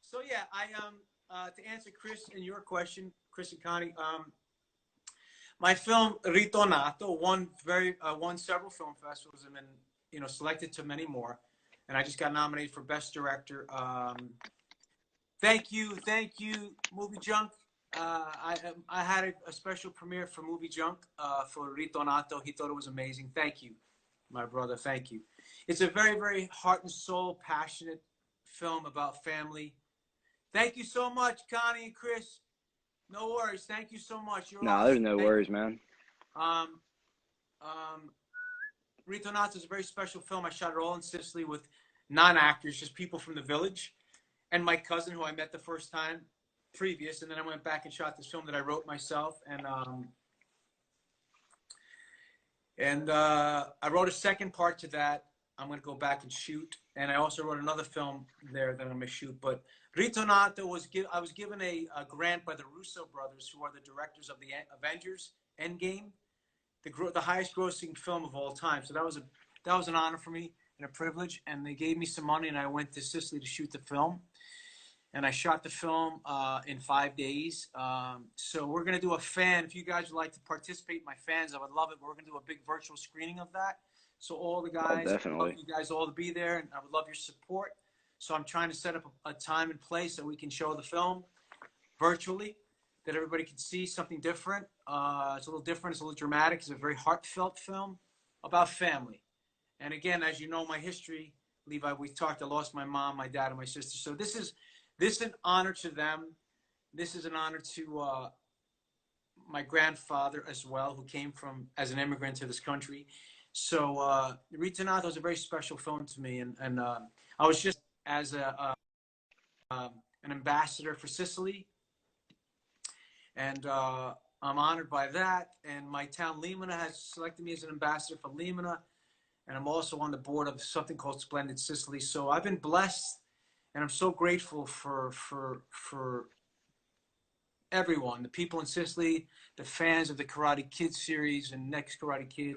So yeah, I to answer Chris and your question, Chris and Connie, my film Ritornato won several film festivals and been, you know, selected to many more, and I just got nominated for Best Director. Thank you, Movie Junk. I had a special premiere for Movie Junk for Ritornato. He thought it was amazing. Thank you, my brother. Thank you. It's a very, very heart and soul, passionate film about family. Thank you so much, Connie and Chris. No worries. Thank you so much. You're no, there's awesome. no Thank worries, you. man. Um, um, Ritornato is a very special film. I shot it all in Sicily with non-actors, just people from the village, and my cousin who I met the first time previous, and then I went back and shot this film that I wrote myself, and I wrote a second part to that. I'm going to go back and shoot, and I also wrote another film there that I'm going to shoot. But Ritornato I was given a grant by the Russo brothers, who are the directors of the Avengers Endgame, the highest grossing film of all time. So that was an honor for me and a privilege. And they gave me some money, and I went to Sicily to shoot the film. And I shot the film in 5 days. So we're going to do a fan. If you guys would like to participate, my fans, I would love it. We're going to do a big virtual screening of that. So all the Oh, guys, I'd love definitely. you guys all to be there, and I would love your support. So I'm trying to set up a time and place so we can show the film virtually, that everybody can see something different. It's a little different. It's a little dramatic. It's a very heartfelt film about family. And again, as you know, my history, Levi, we talked. I lost my mom, my dad, and my sister. So this is an honor to them. This is an honor to my grandfather as well, who came from as an immigrant to this country. So Ritornato is a very special film to me, and I was just as an ambassador for Sicily, and I'm honored by that. And my town, Limina, has selected me as an ambassador for Limina. and I'm also on the board of something called Splendid Sicily. So I've been blessed, and I'm so grateful for everyone, the people in Sicily, the fans of the Karate Kid series and Next Karate Kid.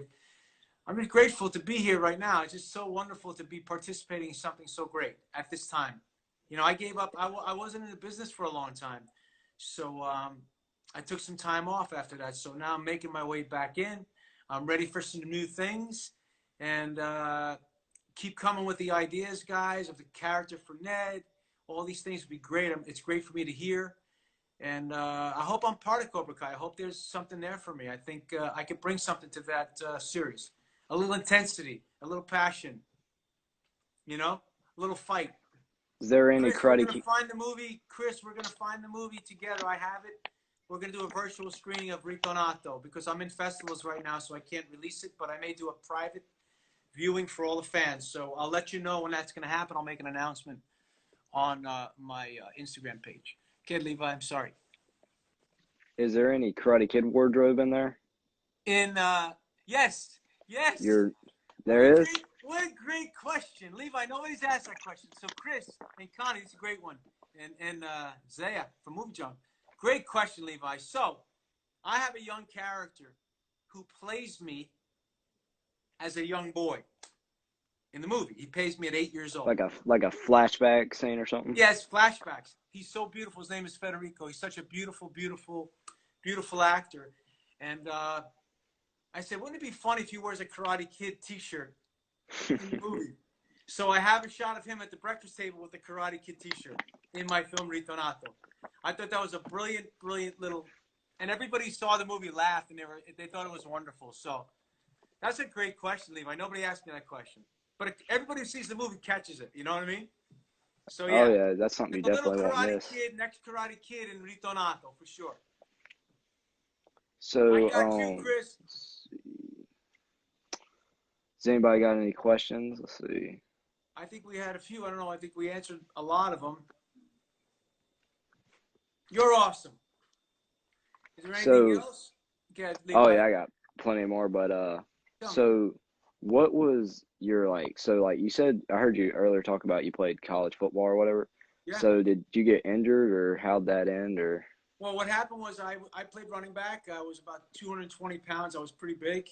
I'm just grateful to be here right now. It's just so wonderful to be participating in something so great at this time. I gave up. I wasn't in the business for a long time. So I took some time off after that. So now I'm making my way back in. I'm ready for some new things. And keep coming with the ideas, guys, of the character for Ned. All these things would be great. It's great for me to hear. And I hope I'm part of Cobra Kai. I hope there's something there for me. I think I could bring something to that series. A little intensity, a little passion, a little fight. Is there any Chris, we're Karate going to Kid? find the movie. Chris, we're going to find the movie together. I have it. We're going to do a virtual screening of Ritornato because I'm in festivals right now, so I can't release it, but I may do a private viewing for all the fans. So I'll let you know when that's going to happen. I'll make an announcement on my Instagram page. Okay, Levi, I'm sorry. Is there any Karate Kid wardrobe in there? Yes. There is? What a great question. Levi, nobody's asked that question. So Chris and Connie, it's a great one. And Zaya from Movie Junk. Great question, Levi. So I have a young character who plays me as a young boy in the movie. He plays me at 8 years old. Like a flashback scene or something? Yes, flashbacks. He's so beautiful. His name is Federico. He's such a beautiful, beautiful, beautiful actor. And I said, wouldn't it be funny if he wears a Karate Kid t-shirt in the movie? So I have a shot of him at the breakfast table with the Karate Kid t-shirt in my film Ritornato. I thought that was a brilliant, brilliant little, and everybody saw the movie, laughed, and they thought it was wonderful. So that's a great question, Levi. Nobody asked me that question, but everybody who sees the movie catches it. You know what I mean? So yeah. Oh yeah, that's something you definitely won't miss. Next Karate Kid in Ritornato for sure. So I got you, Chris. Has anybody got any questions? Let's see. I think we had a few. I don't know. I think we answered a lot of them. You're awesome. Is there anything else? Yeah, I got plenty more, but so what was your you said, I heard you earlier talk about you played college football or whatever. Yeah. So did you get injured or how'd that end or? Well, what happened was I played running back. I was about 220 pounds. I was pretty big.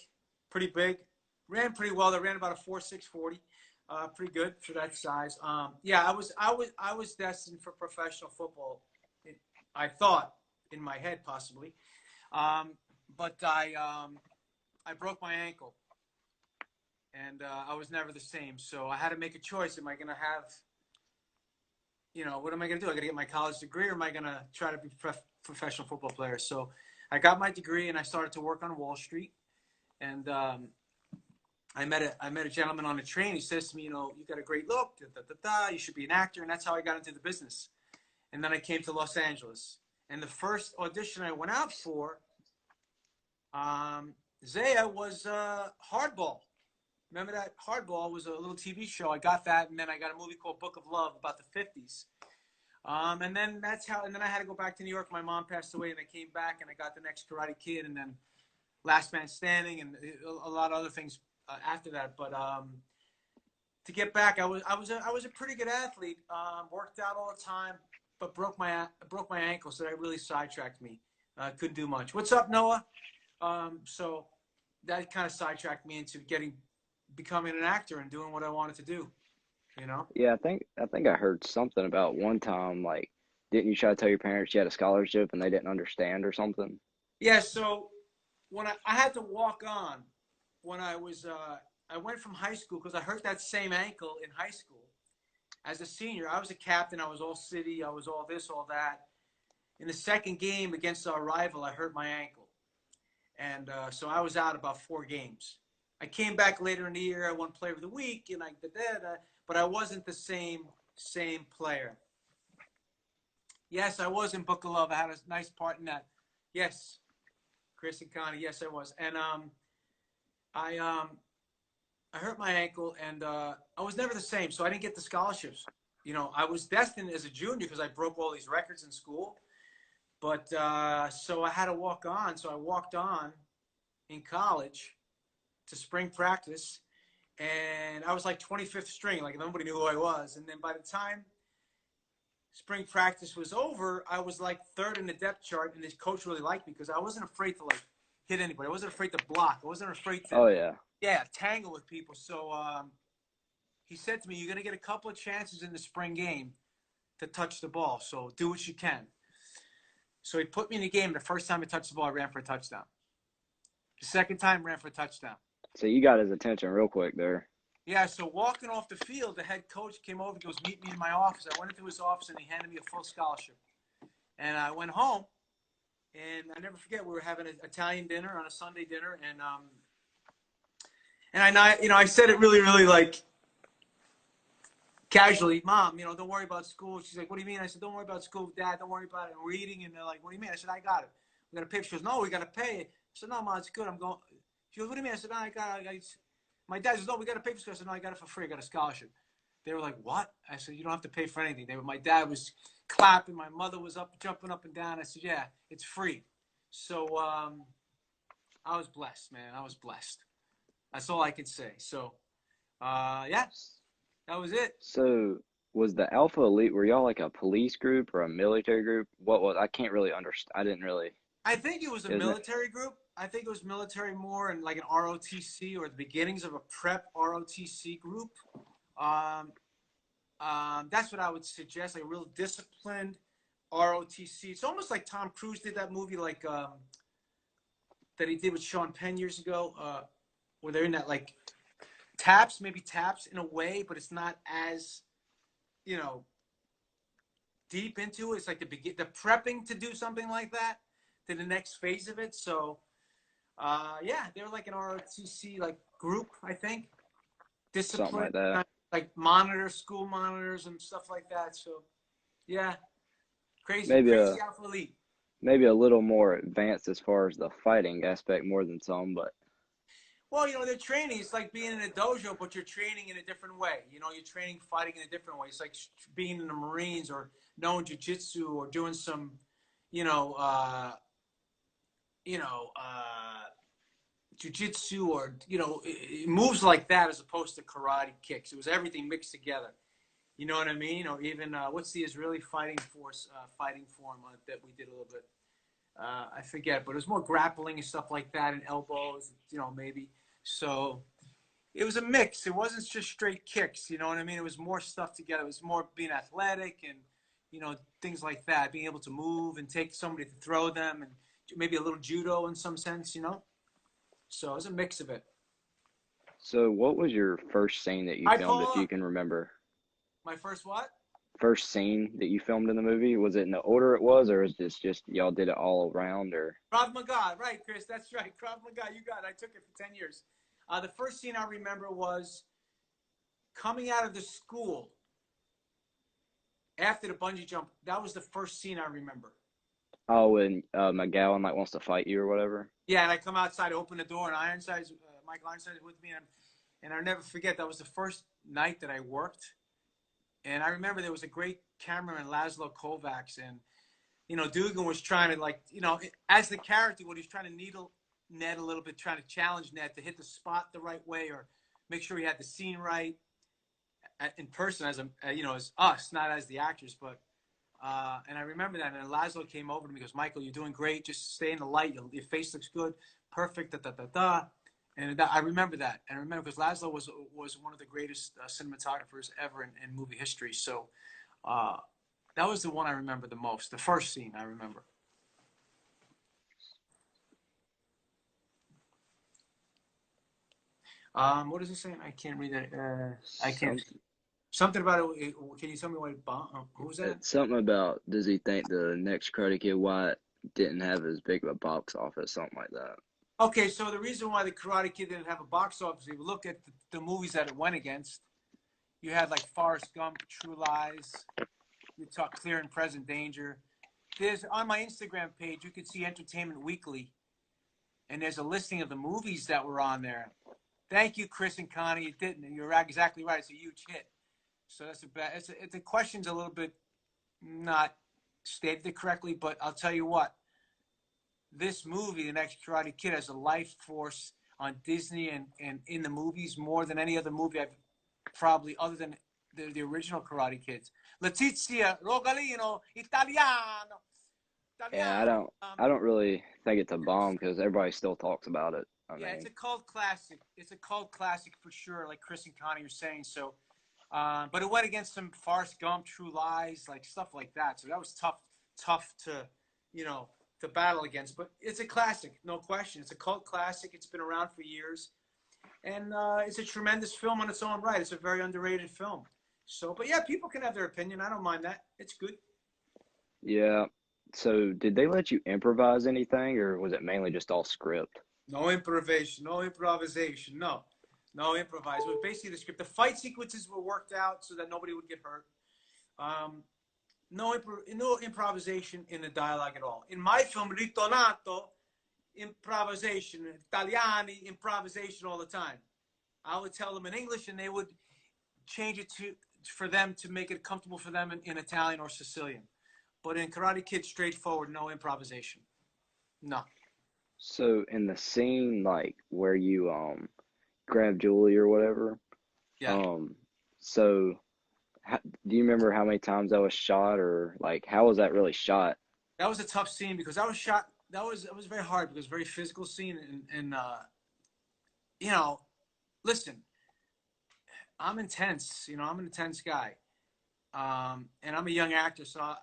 Ran pretty well. I ran about a 4.6 40. Pretty good for that size. Yeah, I was destined for professional football. I thought in my head possibly, but I broke my ankle, and I was never the same. So I had to make a choice. Am I going to have, what am I going to do? I got to get my college degree, or am I going to try to be a professional football player? So I got my degree, and I started to work on Wall Street, and I met a gentleman on a train. He says to me, you got a great look, you should be an actor. And that's how I got into the business. And then I came to Los Angeles. And the first audition I went out for, Zaya, was Hardball. Remember that? Hardball was a little TV show. I got that, and then I got a movie called Book of Love about the 50s. And then and then I had to go back to New York. My mom passed away, and I came back, and I got the Next Karate Kid, and then Last Man Standing, and a lot of other things after that. But to get back, I was a pretty good athlete. Worked out all the time, but broke my ankle, so that really sidetracked me. Couldn't do much. What's up, Noah? So that kind of sidetracked me into becoming an actor and doing what I wanted to do. Yeah, I think I heard something about one time, didn't you try to tell your parents you had a scholarship and they didn't understand or something? Yeah. So when I had to walk on when I was I went from high school because I hurt that same ankle in high school. As a senior, I was a captain. I was all city. I was all this, all that. In the second game against our rival, I hurt my ankle. And so I was out about 4 games. I came back later in the year. I won Player of the Week, and but I wasn't the same player. Yes, I was in Book of Love. I had a nice part in that. Yes, Chris and Connie. Yes, I was. And I hurt my ankle, and I was never the same. So I didn't get the scholarships. I was destined as a junior because I broke all these records in school. But so I had to walk on. So I walked on in college to spring practice, And I was like 25th string, like nobody knew who I was. And then by the time spring practice was over, I was like third in the depth chart, and this coach really liked me because I wasn't afraid to like hit anybody. I wasn't afraid to block. I wasn't afraid to, Oh yeah. tangle with people. So he said to me, "You're gonna get a couple of chances in the spring game to touch the ball, so do what you can." So he put me in the game. The first time I touched the ball, I ran for a touchdown. The second time, ran for a touchdown. So you got his attention real quick there. Yeah, so walking off the field, the head coach came over and goes, "Meet me in my office." I went into his office, and he handed me a full scholarship. And I went home, and I never forget, we were having an Italian dinner on a Sunday dinner, and I said it really, really like casually, "Mom, don't worry about school." She's like, "What do you mean?" I said, "Don't worry about school, Dad. Don't worry about it. We're eating." And they're like, "What do you mean?" I said, "I got it. We got to pay." She goes, "No, we got to pay it." I said, "No, Mom, it's good. I'm going." She goes, "What do you mean?" I said, "No, I got it. My dad says, "No, we got to pay for school." I said, "No, I got it for free. I got a scholarship." They were like, "What?" I said, "You don't have to pay for anything." My dad was clapping. My mother was jumping up and down. I said, "Yeah, it's free." So I was blessed, man. I was blessed. That's all I could say. So, yeah, that was it. So was the Alpha Elite, were y'all like a police group or a military group? What was, I can't really understand. I didn't really, I think it was a isn't it? military group. I think it was military more and like an ROTC or the beginnings of a prep ROTC group. Um, that's what I would suggest, like a real disciplined ROTC. It's almost like Tom Cruise did that movie, like that he did with Sean Penn years ago, where they're in that like maybe taps in a way, but it's not as you know deep into it. It's like the prepping to do something like that to the next phase of it. So yeah, they're like an ROTC like group, I think. Something Discipline, like that. like school monitors and stuff like that. So yeah, crazy, Maybe crazy a Alpha Elite. maybe a little more advanced as far as the fighting aspect more than some, but Well, they're training. It's like being in a dojo, but you're training in a different way. You're training fighting in a different way. It's like being in the Marines or knowing jujitsu or doing some, you know, uh, you know, jujitsu or moves like that as opposed to karate kicks. It was everything mixed together. You know what I mean? Or even what's the Israeli fighting force fighting form that we did a little bit? I forget, but it was more grappling and stuff like that, and elbows, maybe. So it was a mix. It wasn't just straight kicks. You know what I mean? It was more stuff together. It was more being athletic and things like that, being able to move and take somebody to throw them, and maybe a little judo in some sense. So it was a mix of it. so what was your first scene that you Hi, filmed if Paula. you can remember? My first what? First scene that you filmed in the movie? Was it in the order it was, or is this just y'all did it all around, or Krav Maga, right, Chris? That's right. Krav Maga, you got it. I took it for 10 years. The first scene I remember was coming out of the school after the bungee jump. That was the first scene I remember. oh, and McGowan like wants to fight you or whatever? Yeah, and I come outside, open the door, and Michael Ironside is with me, and I'll never forget, that was the first night that I worked. And I remember there was a great cameraman, Laszlo Kovacs, and Dugan was trying to, like, as the character, what he's trying to needle Ned a little bit, trying to challenge Ned to hit the spot the right way or make sure he had the scene right in person as as us, not as the actors. But and I remember that. And Laszlo came over to me and goes, "Michael, you're doing great. Just stay in the light. Your face looks good. Perfect. Da da da da." And I remember that. And I remember because Laszlo was one of the greatest cinematographers ever in movie history. So uh, that was the one I remember the most. The first scene I remember. What does it say? I can't read that. I can't. Something. Something about it. Can you tell me what it? Who was that? It's something about does he think the next Karate Kid Wyatt didn't have as big of a box office, something like that. Okay, so the reason why the Karate Kid didn't have a box office, if you look at the movies that it went against, you had like Forrest Gump, True Lies. You talk Clear and Present Danger. There's on my Instagram page, you can see Entertainment Weekly, and there's a listing of the movies that were on there. Thank you, Chris and Connie. You didn't. You're exactly right. It's a huge hit. So that's a bad. The question's a little bit not stated correctly, but I'll tell you what. This movie, The Next Karate Kid, has a life force, on Disney and in the movies more than any other movie I've probably other than the original Karate Kids. Letizia Rogalino, Italiano, Yeah, Italiano. I don't really think it's a bomb because everybody still talks about it. I Yeah, it's mean, a cult classic. It's a cult classic for sure, like Chris and Connie are saying. So, but it went against some Forrest Gump, True Lies, like stuff like that. So that was tough to, to battle against. But it's a classic, no question. It's a cult classic. It's been around for years, and it's a tremendous film on its own right. It's a very underrated film. So, but yeah, people can have their opinion. I don't mind that. It's good. yeah. So did they let you improvise anything, or was it mainly just all script? No improvisation. No improvisation. No, no improvise. It was basically the script. The fight sequences were worked out so that nobody would get hurt. Um, no improvisation in the dialogue at all. In my film, Ritornato, improvisation, Italiani, improvisation all the time. I would tell them in English, and they would change it to for them to make it comfortable for them in Italian or Sicilian. But in Karate Kid, straightforward, no improvisation. No. So in the scene like where you grab Julie or whatever, Yeah. um, so do you remember how many times that was shot, or like how was that really shot? That was a tough scene because I was shot. That was very hard because it was a very physical scene and you know, listen, I'm intense. I'm an intense guy, and I'm a young actor. So,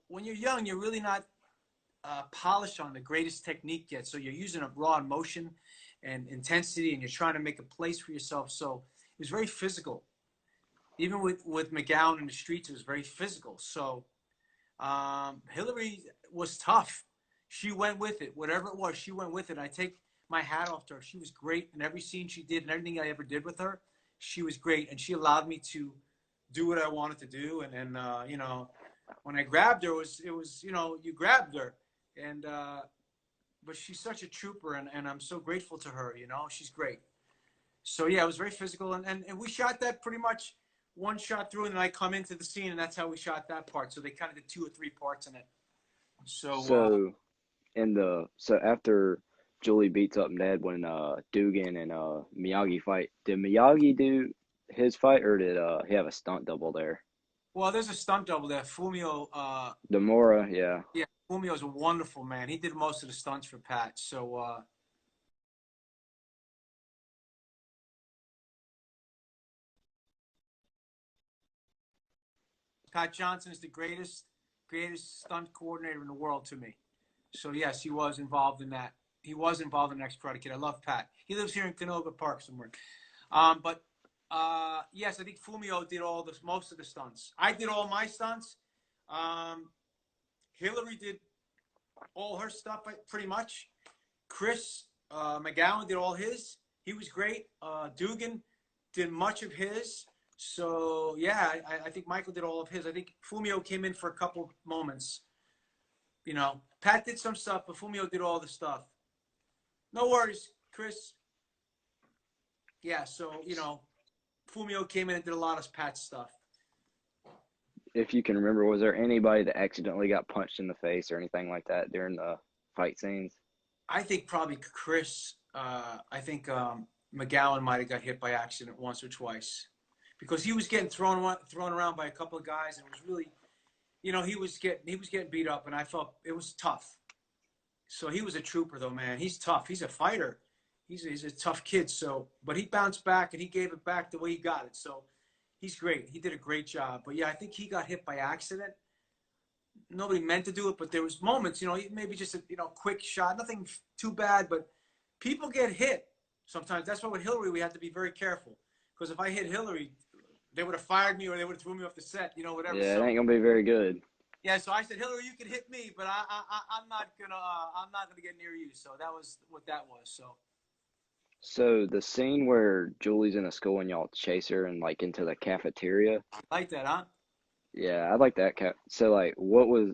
when you're young, you're really not polished on the greatest technique yet. So you're using a raw emotion and intensity, and you're trying to make a place for yourself. So it was very physical. Even with McGowan in the streets, it was very physical. So Hilary was tough. She went with it. Whatever it was, she went with it. I take my hat off to her. She was great in every scene she did and everything I ever did with her. She was great, and she allowed me to do what I wanted to do. And when I grabbed her, it was you grabbed her, and but she's such a trooper, and I'm so grateful to her. She's great. So yeah, it was very physical, and we shot that pretty much one shot through, and then I come into the scene, and that's how we shot that part. So they kind of did 2 or 3 parts in it. So So so after Julie beats up Ned when Dugan and Miyagi fight, did Miyagi do his fight, or did he have a stunt double there? well, there's a stunt double there, Fumio. Demora, yeah. Yeah, Fumio's a wonderful man. He did most of the stunts for Pat. So Pat Johnson is the greatest stunt coordinator in the world to me. So yes, he was involved in that. He was involved in the next Karate Kid. I love Pat. He lives here in Canoga Park somewhere. But yes, I think Fumio did most of the stunts. I did all my stunts. Um, Hilary did all her stuff pretty much. Chris McGowan did all his. He was great. Dugan did much of his. So yeah, I think Michael did all of his. I think Fumio came in for a couple moments. Pat did some stuff, but Fumio did all the stuff. No worries, Chris. Yeah, so Fumio came in and did a lot of Pat's stuff. If you can remember, was there anybody that accidentally got punched in the face or anything like that during the fight scenes? I think probably Chris. I think McGowan might have got hit by accident once or twice because he was getting thrown around by a couple of guys, and it was really, he was getting beat up, and I felt it was tough. So he was a trooper, though, man. He's tough. He's a fighter. He's a tough kid. So, but he bounced back and he gave it back the way he got it. So he's great. He did a great job. But yeah, I think he got hit by accident. Nobody meant to do it, but there was moments, maybe just a quick shot, nothing too bad, but people get hit sometimes. That's why with Hilary we had to be very careful because if I hit Hilary, they would have fired me or they would have threw me off the set, whatever. Yeah, it So ain't gonna be very good. yeah, so I said, Hilary, you can hit me, but I'm not gonna get near you. So that was what that was. So So the scene where Julie's in the school and y'all chase her and like into the cafeteria, like that, huh? yeah, I like that. So like, what was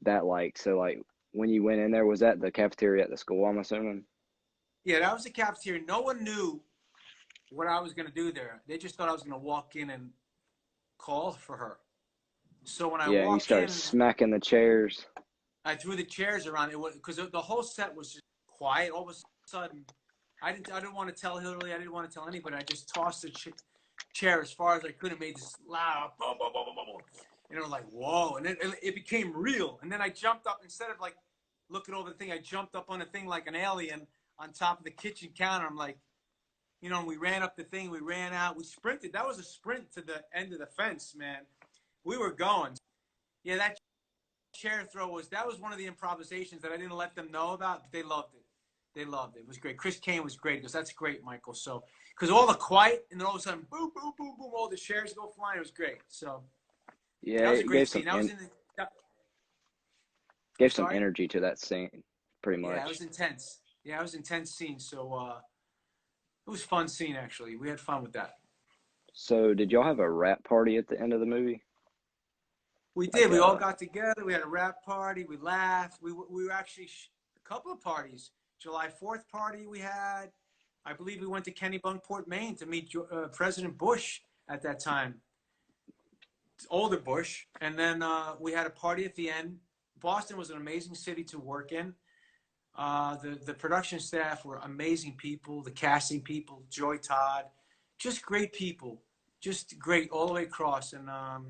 that like? So like, when you went in there, was that the cafeteria at the school? I'm assuming. Yeah, that was the cafeteria. No one knew what I was gonna do there. They just thought I was gonna walk in and call for her. So when I Yeah, and you walked started in, smacking the chairs. I threw the chairs around. It was because the whole set was just quiet. All was sudden, I didn't want to tell Hilary. I didn't want to tell anybody. I just tossed the chair as far as I could and made this loud boom, boom, boom, boom, boom, boom. And it was like, whoa. And then it became real. And then I jumped up, instead of like looking over the thing, I jumped up on the thing like an alien on top of the kitchen counter. I'm like, you know, and we ran up the thing, we ran out, we sprinted. That was a sprint to the end of the fence, man. We were going. Yeah, that chair throw that was one of the improvisations that I didn't let them know about, but they loved it. They loved it. It was great. Chris Kane was great. He goes, that's great, Michael. So, because all the quiet, and then all of a sudden, boom, boom, boom, boom, all the chairs go flying. It was great. So, Yeah, that was a it great scene. That was in the. gave some energy to that scene, pretty much. Yeah, it was intense. Yeah, it was an intense scene. So, it was a fun scene, actually. We had fun with that. So, did y'all have a rap party at the end of the movie? We did. We all got together. We had a rap party. We laughed. We were actually a couple of parties. July 4th party we had. I believe we went to Kennebunkport, Maine to meet President Bush at that time. Older Bush. And then we had a party at the end. Boston was an amazing city to work in. The production staff were amazing people. The casting people, Joy Todd, just great people. Just great all the way across. And I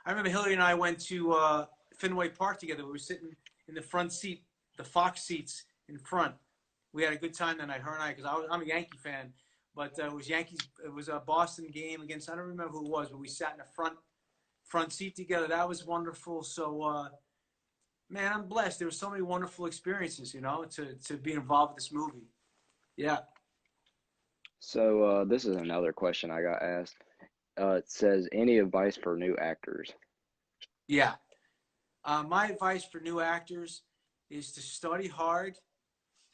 remember Hilary and I went to Fenway Park together. We were sitting in the front seat, the Fox seats in front. We had a good time that night, her and I, because I'm a Yankee fan. But it was Yankees. It was a Boston game against, I don't remember who it was, but we sat in the front seat together. That was wonderful. So, man, I'm blessed. There were so many wonderful experiences, you know, to be involved with this movie. Yeah. So this is another question I got asked. It says, any advice for new actors? Yeah. My advice for new actors is to study hard,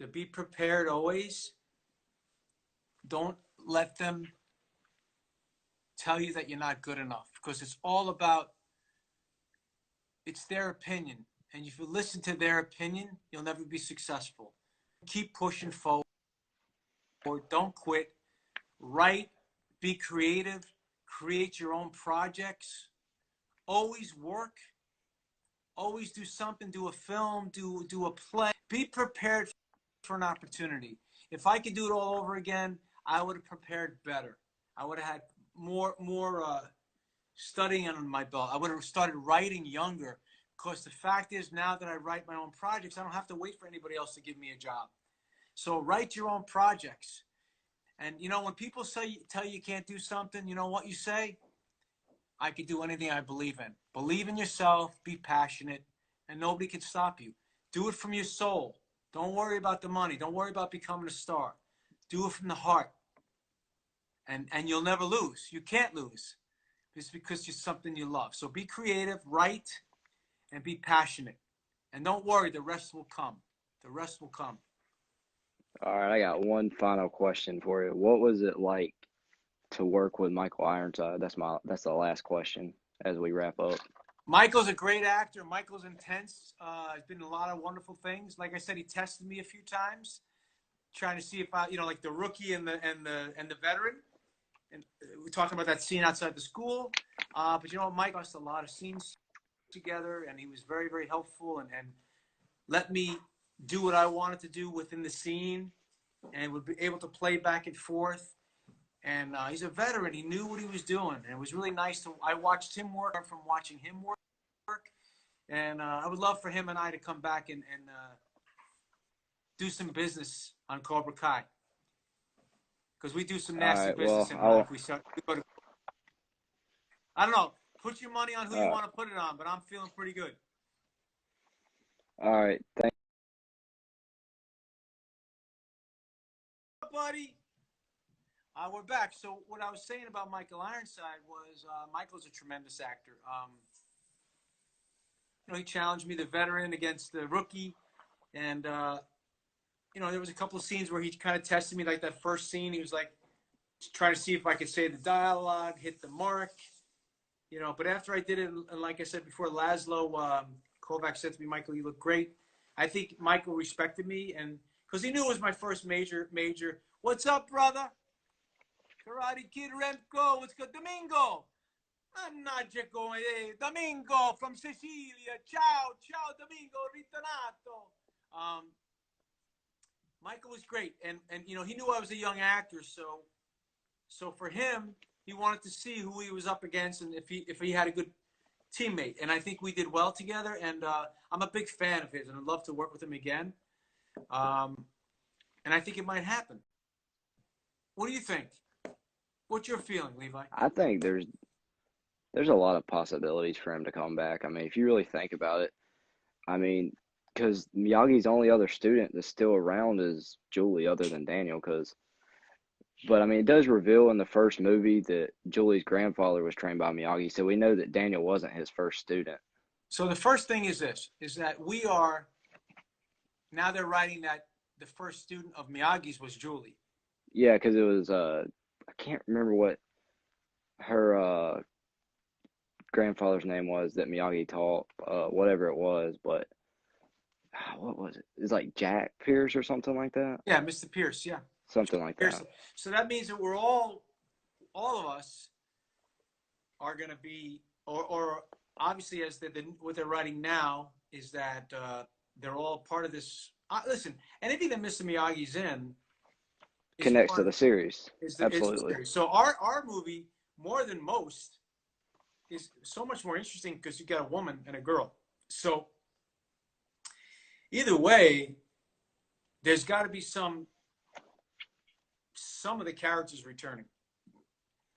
to be prepared always. Don't let them tell you that you're not good enough, because it's all about, it's their opinion. And if you listen to their opinion, you'll never be successful. Keep pushing forward. Don't quit. Write. Be creative. Create your own projects. Always work. Always do something. Do a film. Do a play. Be prepared for an opportunity. If I could do it all over again, I would have prepared better. I would have had more studying on my belt. I would have started writing younger, because the fact is, now that I write my own projects, I don't have to wait for anybody else to give me a job. So write your own projects. And, you know, when people tell you can't do something, you know what you say? I could do anything I believe in. Believe in yourself, be passionate, and nobody can stop you. Do it from your soul. Don't worry about the money. Don't worry about becoming a star. Do it from the heart. And you'll never lose. You can't lose. It's because it's something you love. So be creative, write, and be passionate. And don't worry, the rest will come. The rest will come. All right, I got one final question for you. What was it like to work with Michael Ironside? That's the last question as we wrap up. Michael's a great actor. Michael's intense. He's been in a lot of wonderful things. Like I said, he tested me a few times, trying to see if I, you know, like the rookie and the veteran. And we're talking about that scene outside the school. But you know, Mike lost a lot of scenes together, and he was very, very helpful and let me do what I wanted to do within the scene, and would be able to play back and forth. And he's a veteran. He knew what he was doing, and it was really nice I watched him work from watching him work. And I would love for him and I to come back and do some business on Cobra Kai, because we do some nasty business in life. We go to, I don't know. Put your money on who you want to put it on, but I'm feeling pretty good. All right. Buddy. We're back. So what I was saying about Michael Ironside was Michael's a tremendous actor. You know, he challenged me, the veteran, against the rookie. And, you know, there was a couple of scenes where he kind of tested me, like that first scene. He was like trying to see if I could say the dialogue, hit the mark. You know, but after I did it, and like I said before, Laszlo Kovac said to me, Michael, you look great. I think Michael respected me, and because he knew it was my first major. What's up, brother? Karate Kid Remco, what's good? Domingo. I'm not just going, hey, Domingo from Sicilia. Ciao, Domingo, ritornato. Michael was great, and you know he knew I was a young actor, so for him, he wanted to see who he was up against and if he had a good teammate. And I think we did well together. And I'm a big fan of his, and I'd love to work with him again. Um, and I think it might happen. What do you think? What's your feeling, Levi? I think there's a lot of possibilities for him to come back. I mean, if you really think about it, I mean, because Miyagi's only other student that's still around is Julie, other than Daniel. But I mean, it does reveal in the first movie that Julie's grandfather was trained by Miyagi, so we know that Daniel wasn't his first student. So the first thing is this: is that we are now they're writing that the first student of Miyagi's was Julie. Yeah, because it was I can't remember what her grandfather's name was that Miyagi taught, whatever it was, but what was it? It's like Jack Pierce or something like that. Yeah, Mr. Pierce. Yeah, Something like Pierce. that. So that means that we're all of us are going to be, or obviously as what they're writing now is that they're all part of this. Listen, anything that Mr. Miyagi's in Connects to the series. Absolutely. series. So our movie, more than most, is so much more interesting because you got a woman and a girl. So either way, there's got to be some of the characters returning.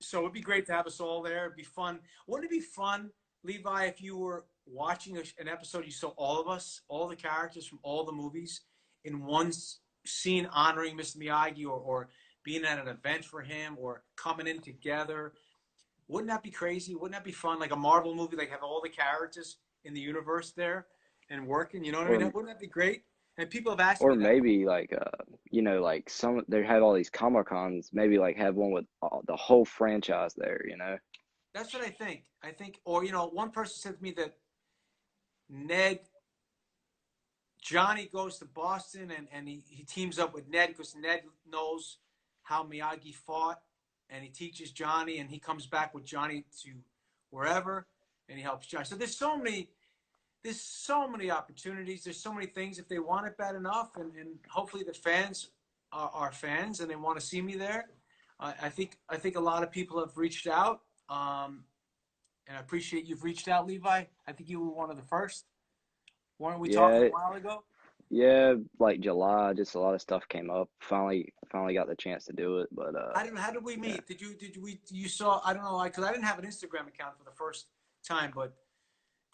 So it'd be great to have us all there. It'd be fun. Wouldn't it be fun, Levi, if you were watching an episode, you saw all of us, all the characters from all the movies in one scene honoring Mr. Miyagi or being at an event for him or coming in together? Wouldn't that be crazy? Wouldn't that be fun? Like a Marvel movie, like have all the characters in the universe there and working, you know what I mean? Wouldn't that be great? And people have asked me Or that. maybe like like some they have all these Comic Cons. Maybe like have one with the whole franchise there. That's what I think. Or one person said to me that Johnny goes to Boston and he teams up with Ned because Ned knows how Miyagi fought and he teaches Johnny and he comes back with Johnny to wherever and he helps Johnny. So there's so many opportunities. There's so many things if they want it bad enough and hopefully the fans are fans and they want to see me there. I think a lot of people have reached out and I appreciate you've reached out, Levi. I think you were one of the first. Weren't we talking a while ago? Yeah, like July, just a lot of stuff came up. Finally got the chance to do it, but How did we meet? yeah. You saw, I don't know, because I didn't have an Instagram account for the first time, but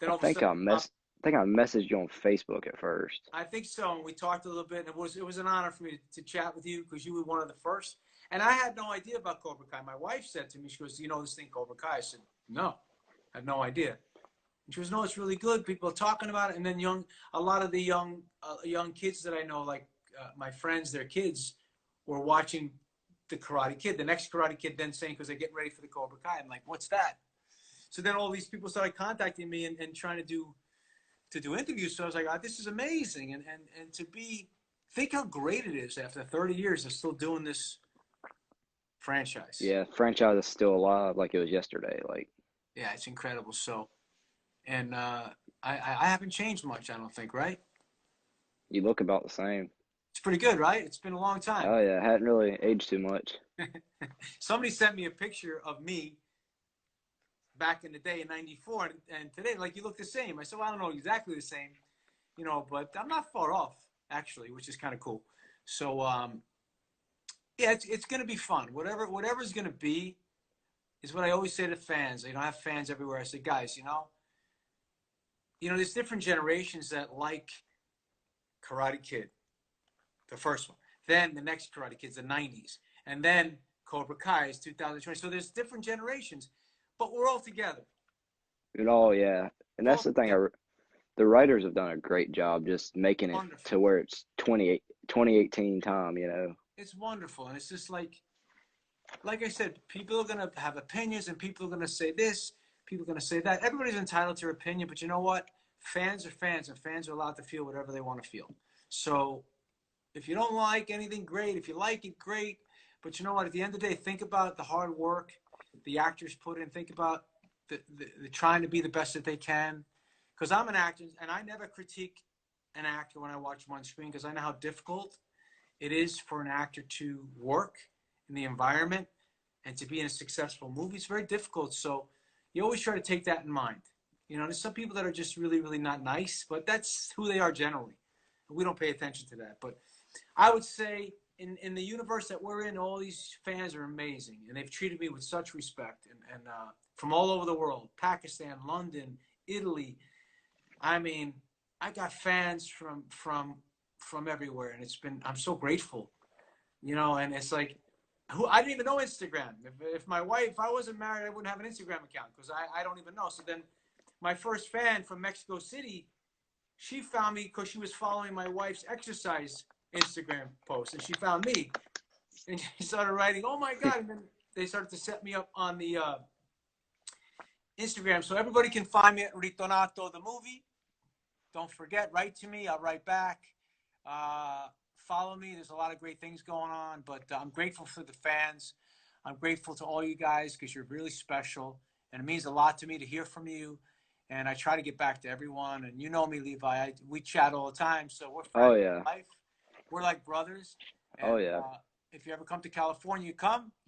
then I all of a think sudden, I think I messaged you on Facebook at first. I think so, and we talked a little bit, and it was an honor for me to chat with you because you were one of the first, and I had no idea about Cobra Kai. My wife said to me, she goes, "You know this thing Cobra Kai?" I said, "No, I had no idea." And she goes, "No, it's really good. People are talking about it." And then a lot of the young kids that I know, like my friends, their kids, were watching the Karate Kid, the next Karate Kid, then saying because they're getting ready for the Cobra Kai. I'm like, "What's that?" So then all these people started contacting me and trying to do interviews. So I was like, oh, "This is amazing!" And to think how great it is after 30 years of still doing this franchise. Yeah, franchise is still alive like it was yesterday. Like Yeah, it's incredible. So. And I haven't changed much, I don't think, right? you look about the same. It's pretty good, right? It's been a long time. Oh yeah, hadn't really aged too much. Somebody sent me a picture of me back in the day in '94, and today, like, you look the same. I said, well, I don't know exactly the same, but I'm not far off, actually, which is kind of cool. So, yeah, it's going to be fun. Whatever's going to be is what I always say to fans. I have fans everywhere. I say, guys, there's different generations that like Karate Kid, the first one. Then the next Karate Kid's the 90s. And then Cobra Kai is 2020. So there's different generations, but we're all together. Yeah. And that's the thing. The writers have done a great job just making it to where it's 2018 time, It's wonderful. And it's just like I said, people are going to have opinions and people are going to say this, people are going to say that. Everybody's entitled to their opinion, but you know what? Fans are fans, and fans are allowed to feel whatever they want to feel. So if you don't like anything, great. If you like it, great. But you know what? At the end of the day, think about the hard work the actors put in. Think about the trying to be the best that they can. Because I'm an actor, and I never critique an actor when I watch them on screen because I know how difficult it is for an actor to work in the environment and to be in a successful movie. It's very difficult. So you always try to take that in mind. You know, there's some people that are just really, really not nice, but that's who they are generally. We don't pay attention to that. But I would say in the universe that we're in, all these fans are amazing, and they've treated me with such respect, and from all over the world, Pakistan, London, Italy. I mean, I got fans from everywhere, and I'm so grateful, you know. And it's like, I didn't even know Instagram. If I wasn't married, I wouldn't have an Instagram account because I don't even know. So then, my first fan from Mexico City, she found me because she was following my wife's exercise Instagram post, and she found me, and she started writing, "Oh my God!" And then they started to set me up on the Instagram, so everybody can find me at Ritornato the movie. Don't forget, write to me. I'll write back. Follow me. There's a lot of great things going on, but I'm grateful for the fans. I'm grateful to all you guys because you're really special, and it means a lot to me to hear from you. And I try to get back to everyone. And you know me, Levi. We chat all the time, so we're friends Oh in yeah. life. We're like brothers. And, Oh yeah. if you ever come to California, you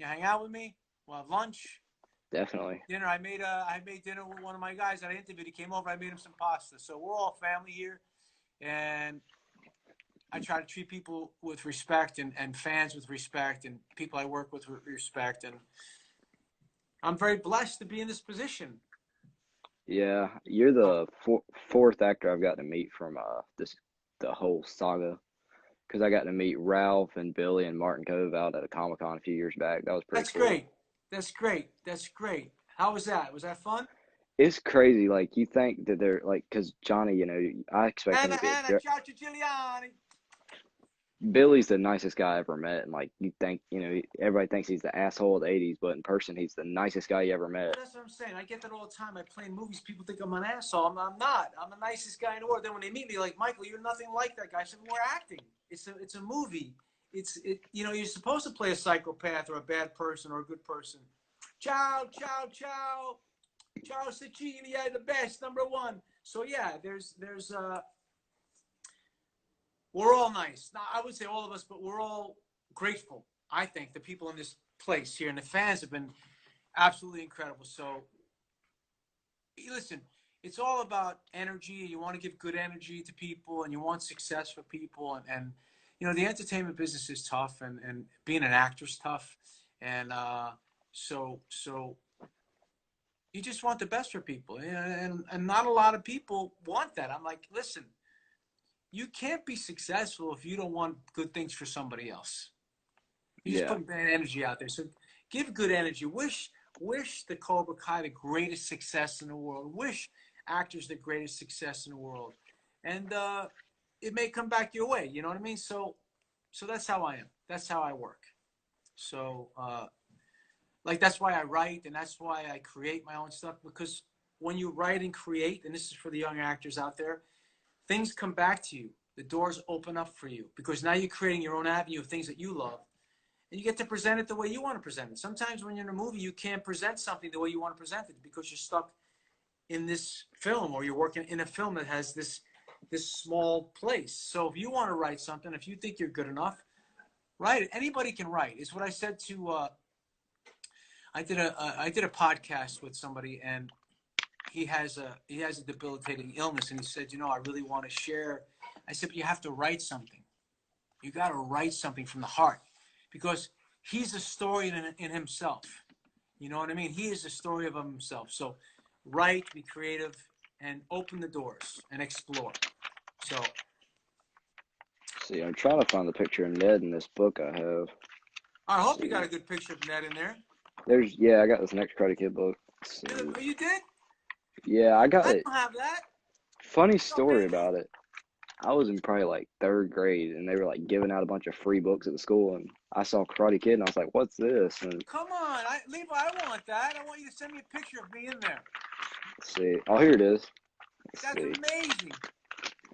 hang out with me. We'll have lunch. Definitely. Dinner. I made dinner with one of my guys that I interviewed. He came over. I made him some pasta. So we're all family here, and I try to treat people with respect and fans with respect and people I work with respect. And I'm very blessed to be in this position. Yeah, you're the fourth actor I've gotten to meet from the whole saga. Because I got to meet Ralph and Billy and Martin Cove out at a Comic-Con a few years back. That was pretty That's cool. great. That's great. That's great. How was that? Was that fun? It's crazy. Like, you think that they're like, because Johnny, you know, I expect him to be ciao, Giuliani. Billy's the nicest guy I ever met, and like you think, you know, everybody thinks he's the asshole of the '80s, but in person, he's the nicest guy you ever met. That's what I'm saying. I get that all the time. I play in movies. People think I'm an asshole. I'm not. I'm the nicest guy in the world. Then when they meet me, like, Michael, you're nothing like that guy. I said, we're acting. It's a movie. You know, you're supposed to play a psychopath or a bad person or a good person. Ciao, ciao, ciao. Ciao, Cecchini, the best, number one. So yeah, we're all nice. Now, I would say all of us, but we're all grateful. I think the people in this place here and the fans have been absolutely incredible. So listen, it's all about energy. You want to give good energy to people, and you want success for people. And you know, the entertainment business is tough, and being an actor is tough. And so you just want the best for people, and not a lot of people want that. I'm like, listen, you can't be successful if you don't want good things for somebody else. You just Yeah, put bad energy out there. So give good energy. Wish the Cobra Kai the greatest success in the world. Wish actors the greatest success in the world, and it may come back your way. You know what I mean? So that's how I am. That's how I work. So like that's why I write, and that's why I create my own stuff, because when you write and create, and this is for the young actors out there, things come back to you. The doors open up for you because now you're creating your own avenue of things that you love, and you get to present it the way you want to present it. Sometimes when you're in a movie, you can't present something the way you want to present it because you're stuck in this film, or you're working in a film that has this small place. So if you want to write something, if you think you're good enough, write it. Anybody can write. It's what I said to I did a podcast with somebody, and he has a debilitating illness, and he said, you know, I really want to share. I said, but you have to write something. You got to write something from the heart, because he's a story in himself. You know what I mean? He is a story of himself. So write, be creative, and open the doors and explore. So see, I'm trying to find the picture of Ned in this book I have. I hope you got a good picture of Ned in there. I got this next Karate Kid book. Oh, you did? Yeah, I got it. I don't have that. Funny story about it. I was in probably like third grade, and they were like giving out a bunch of free books at the school, and I saw Karate Kid, and I was like, "What's this?" And come on, Levi, I want that. I want you to send me a picture of me in there. let's see. Oh, here it is. That's amazing.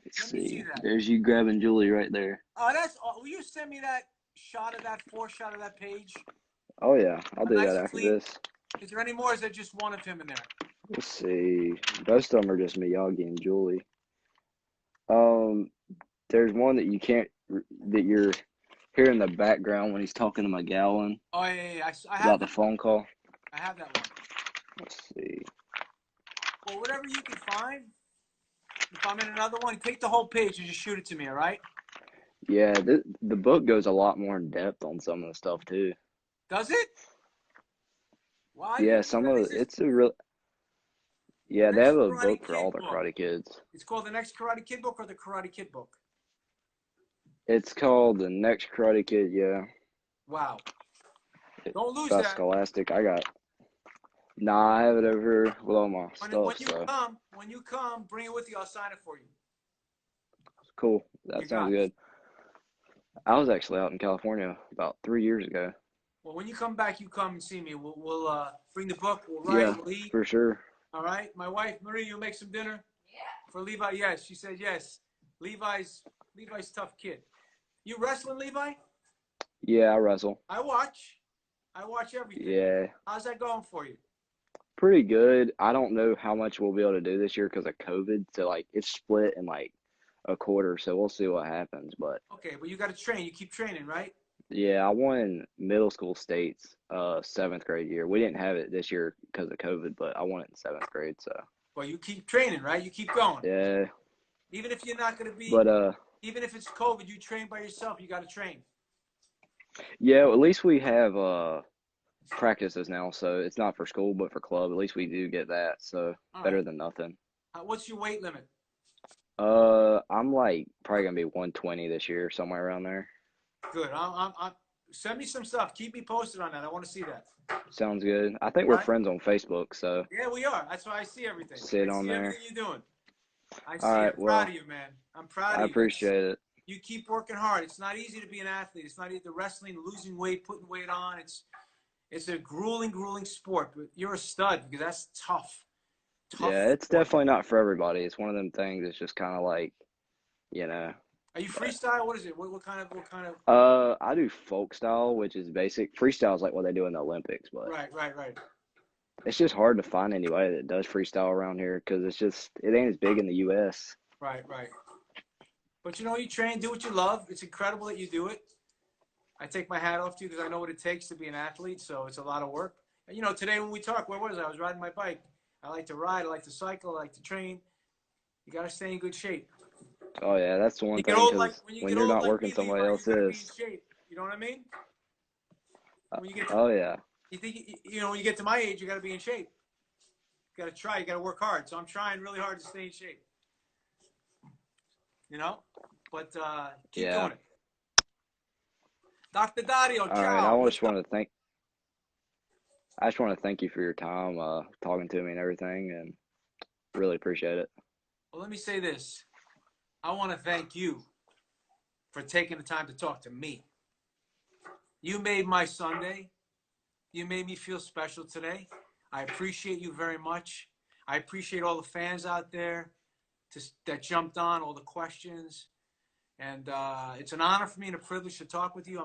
Let me see that. There's you grabbing Julie right there. Oh, will you send me that shot of that page? Oh yeah, I'll do that after this. Is there any more? Or is there just one of him in there? Let's see. Most of them are just Miyagi and Julie. There's one that you can't. That you're. hear in the background when he's talking to McGowan Oh, yeah. I have about the that. phone call. I have that one. Let's see. Well, whatever you can find, if I'm in another one, take the whole page and just shoot it to me, all right? Yeah, the book goes a lot more in depth on some of the stuff too. Does it? Why? Yeah, some of it's a real. The Yeah, they Next have a Karate book for all Kid the book. Karate Kids. It's called The Next Karate Kid book or The Karate Kid book? It's called The Next Karate Kid. Yeah, Wow. Don't lose by that. Scholastic. Nah, I have it over here with all my stuff. So When you come, bring it with you. I'll sign it for you. cool. You That sounds got it. good. I was actually out in California about 3 years ago. Well, when you come back, you come and see me. We'll bring the book. We'll write. Yeah, We'll eat. for sure. All right. My wife Marie, you'll make some dinner for Levi. Yes, she said yes. Levi's tough kid. You wrestling, Levi? Yeah, I wrestle. I watch everything. Yeah, How's that going for you? pretty good. I don't know how much we'll be able to do this year because of COVID. So like it's split in like a quarter. So we'll see what happens. But Okay, but you got to train. You keep training, right? yeah, I won middle school states, 7th grade year. We didn't have it this year because of COVID, but I won it in 7th grade. So Well, you keep training, right? You keep going. yeah, Even if you're not going to be, but even if it's COVID, you train by yourself. You got to train. yeah, at least we have practices now. So it's not for school, but for club. At least we do get that. So All better right. than nothing. What's your weight limit? I'm like probably gonna be 120 this year, somewhere around there. Good. Send me some stuff. Keep me posted on that. I want to see that. Sounds good. I think All we're right. friends on Facebook, so Yeah, we are. That's why I see everything. see it I on see there. everything you're doing. I All see it. right, I'm proud well, of you, man. I'm proud I of you. appreciate it. You keep working hard. It's not easy to be an athlete. It's not either wrestling, losing weight, putting weight on. It's a grueling sport. But you're a stud because that's tough. Yeah, Tough it's sport. definitely not for everybody. It's one of them things. It's just kind of like, you know. Are you But freestyle? What is it? What kind of? I do folk style, which is basic. Freestyle is like what they do in the Olympics, but Right. it's just hard to find anybody that does freestyle around here because it ain't as big in the U.S. Right. But you train, do what you love. It's incredible that you do it. I take my hat off to you because I know what it takes to be an athlete. So it's a lot of work. And today when we talked, where was I? I was riding my bike. I like to ride. I like to cycle. I like to train. You got to stay in good shape. Oh yeah, that's the one You get thing old like because when you when get you're old not like working, me, Levi. somebody You else got to be in is. shape. You know what I mean? When you get Oh yeah. you think when you get to my age, you got to be in shape. You got to try. You got to work hard. So I'm trying really hard to stay in shape. But keep Yeah. doing it. Dr. Dario, All right. ciao. Let's go. I just want to thank you for your time, talking to me and everything, and really appreciate it. Well, let me say this. I want to thank you for taking the time to talk to me. You made my Sunday. You made me feel special today. I appreciate you very much. I appreciate all the fans out there that jumped on, all the questions. And it's an honor for me and a privilege to talk with you.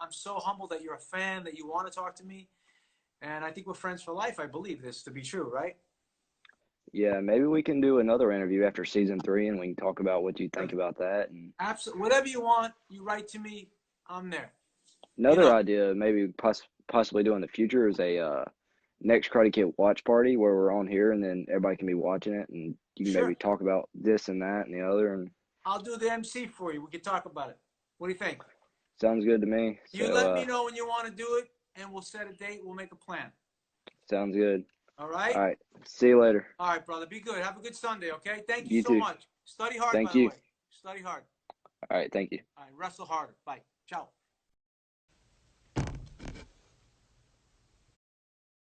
I'm so humbled that you're a fan, that you want to talk to me. And I think we're friends for life. I believe this to be true, right? Yeah, maybe we can do another interview after season 3, and we can talk about what you think about that. And Absolutely. Whatever you want, you write to me. I'm there. another idea, maybe possibly do in the future, is a next Karate Kid watch party where we're on here, and then everybody can be watching it, and you can maybe Sure. talk about this and that and the other. And I'll do the MC for you. We can talk about it. What do you think? sounds good to me. You So let me know when you want to do it, and we'll set a date. We'll make a plan. sounds good. All right? All right. See you later. All right, brother. Be good. Have a good Sunday, okay? Thank you You so too. much. Study hard, by Thank the you. way. Study hard. All right. Thank you. All right, wrestle harder. Bye. Ciao.